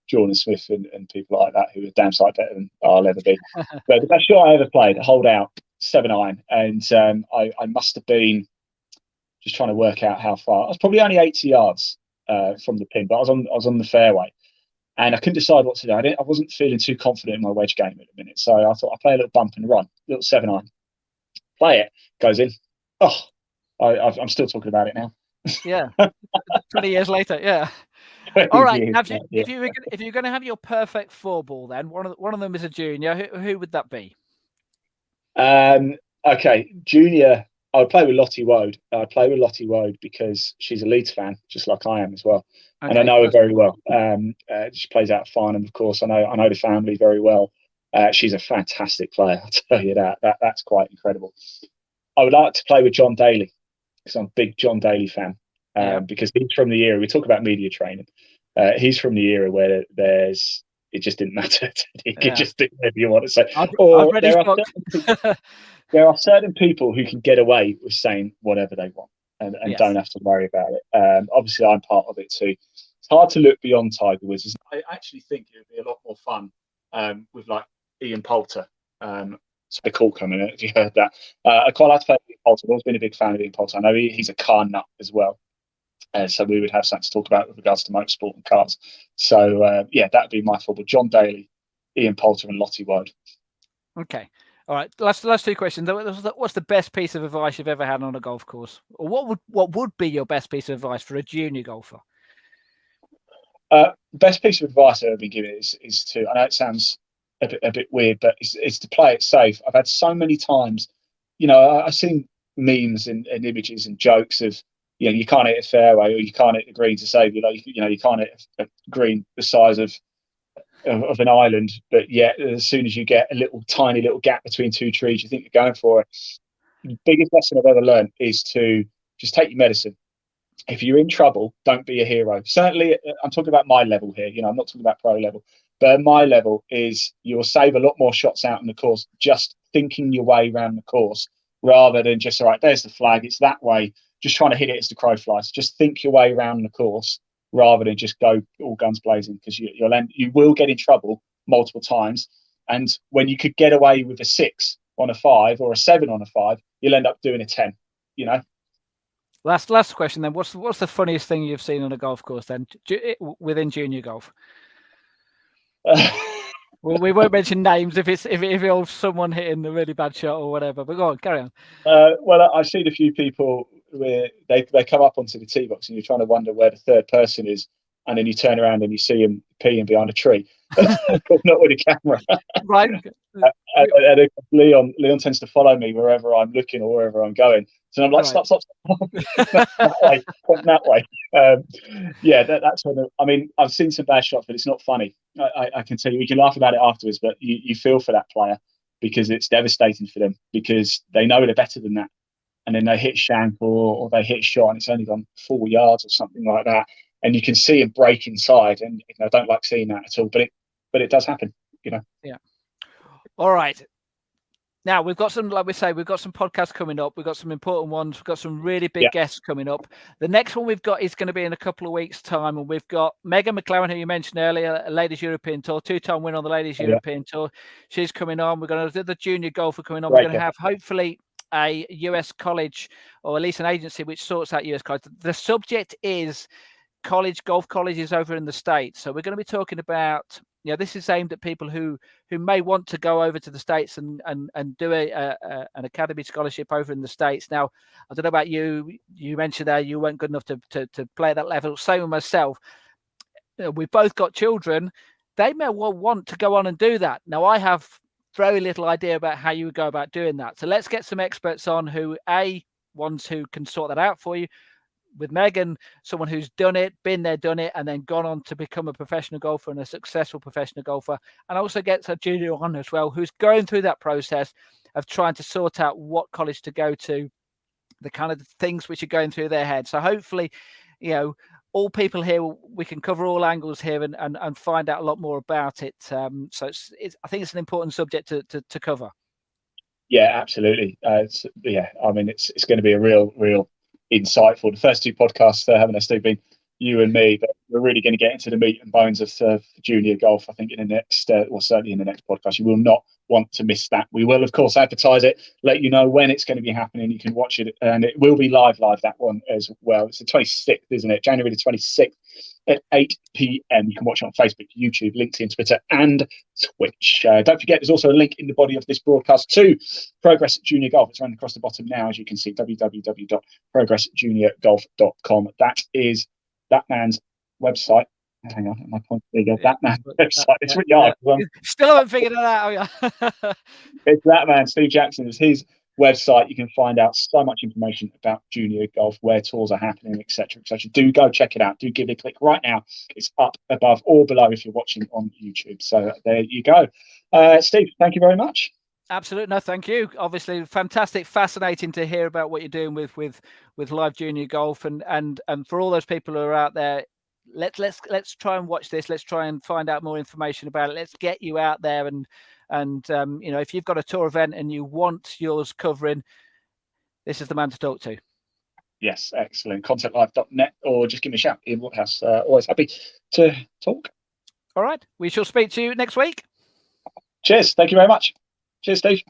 Jordan Smith and people like that who are damn sight better than I'll ever be. But the best shot I ever played, a hold out, 7-iron, and I must have been just trying to work out how far. I was probably only 80 yards from the pin, but I was on the fairway, and I couldn't decide what to do. I wasn't feeling too confident in my wedge game at the minute, so I thought I'd play a little bump and run, little 7-iron, play it, goes in. Oh, I'm still talking about it now. Yeah, 20 years later, yeah. All right, if you're going to have your perfect 4-ball, then one of them is a junior. Who would that be? Okay, junior. I would play with Lottie Woad. I'd play with Lottie Woad because she's a Leeds fan, just like I am as well, and I know her very well. She plays out of Farnham, of course. I know the family very well. She's a fantastic player. I'll tell you that. That's quite incredible. I would like to play with John Daly because I'm a big John Daly fan. Because he's from the era. We talk about media training. He's from the era where it just didn't matter. He could just do whatever you want to say. There are certain people who can get away with saying whatever they want and don't have to worry about it. Obviously, I'm part of it too. It's hard to look beyond Tiger Woods. I actually think it would be a lot more fun with like Ian Poulter. It's a bit cool coming out if you heard that. I quite like to play with Ian Poulter. I've always been a big fan of Ian Poulter. I know he's a car nut as well. So we would have something to talk about with regards to motorsport and cars. So that would be my football. John Daly, Ian Poulter, and Lottie Woad. Okay, all right. Last 2 questions. What's the best piece of advice you've ever had on a golf course, or what would be your best piece of advice for a junior golfer? Best piece of advice I've ever been given is to. I know it sounds a bit weird, but it's to play it safe. I've had so many times, you know, I've seen memes and images and jokes of, you know, you can't hit a fairway or you can't hit the green to save you. Like, you know, you can't hit a green the size of an island, but yet as soon as you get a tiny little gap between 2 trees, you think you're going for it. The biggest lesson I've ever learned is to just take your medicine. if you're in trouble, don't be a hero. Certainly, I'm talking about my level here. I'm not talking about pro level, but my level is you'll save a lot more shots out in the course just thinking your way around the course rather than just, all right, there's the flag, it's that way, just trying to hit it as the crow flies. Just think your way around the course rather than just go all guns blazing, because you will get in trouble multiple times. And when you could get away with a 6 on a 5 or a 7 on a 5, you'll end up doing a 10. Last question then. What's the funniest thing you've seen on a golf course then, within junior golf? Well, we won't mention names if it involves someone hitting a really bad shot or whatever. But go on, carry on. Well, I've seen a few people where they come up onto the tee box and you're trying to wonder where the third person is, and then you turn around and you see him peeing behind a tree, not with a camera. Right. And Leon tends to follow me wherever I'm looking or wherever I'm going. So I'm like, right. stop. That way, point that way. That's when I've seen some bad shots, but it's not funny. I can tell you, we can laugh about it afterwards, but you feel for that player because it's devastating for them, because they know they're better than that. And then they hit shank or they hit shot and it's only gone 4 yards or something like that. And you can see them break inside. And I don't like seeing that at all, but it does happen, Yeah. All right. Now we've got some, like we say, we've got some podcasts coming up. We've got some important ones. We've got some really big guests coming up. The next one we've got is going to be in a couple of weeks' time, and we've got Megan McLaren, who you mentioned earlier, a Ladies European Tour, 2-time winner on the Ladies European Tour. She's coming on. We're going to do the junior golfer coming on. We're going to have hopefully a US college, or at least an agency which sorts out US college. The subject is golf colleges over in the States. So we're going to be talking about, this is aimed at people who may want to go over to the States and do an academy scholarship over in the States. Now, I don't know about you. You mentioned there you weren't good enough to play at that level. Same with myself. We've both got children. They may well want to go on and do that. Now, I have very little idea about how you would go about doing that. So let's get some experts on ones who can sort that out for you. With Megan, someone who's done it, been there, done it, and then gone on to become a professional golfer and a successful professional golfer. And also gets a junior on as well, who's going through that process of trying to sort out what college to go to, the kind of things which are going through their head. So hopefully, all people here, we can cover all angles here and find out a lot more about it. So I think it's an important subject to cover. Yeah, absolutely. It's going to be a real insightful. The first 2 podcasts, haven't they, Steve, been you and me, but we're really going to get into the meat and bones of junior golf, I think, in the next, or certainly in the next podcast. You will not want to miss that. We will, of course, advertise it, let you know when it's going to be happening. You can watch it, and it will be live, that one as well. It's the 26th, isn't it? January the 26th at 8 p.m. You can watch it on Facebook, YouTube, LinkedIn, Twitter, and Twitch. Don't forget, there's also a link in the body of this broadcast to Progress Junior Golf. It's running across the bottom now, as you can see, www.progressjuniorgolf.com. That is that man's website. Hang on, my point. There you go. That man's website. It's really hard. Still haven't figured it out. It's that man, Steve Jackson. It's his website. You can find out so much information about junior golf, where tours are happening, etc., etc. Do go check it out. Do give it a click right now. It's up above or below if you're watching on YouTube. So there you go. Steve, thank you very much. Absolutely. No, thank you. Obviously, fantastic, fascinating to hear about what you're doing with live junior golf, and for all those people who are out there, let's try and watch this. Let's try and find out more information about it. Let's get you out there, and if you've got a tour event and you want yours covering, this is the man to talk to. Yes, excellent. ContentLIVE.net, or just give me a shout. Ian Waterhouse, always happy to talk. All right. We shall speak to you next week. Cheers. Thank you very much. Cheers, Steve.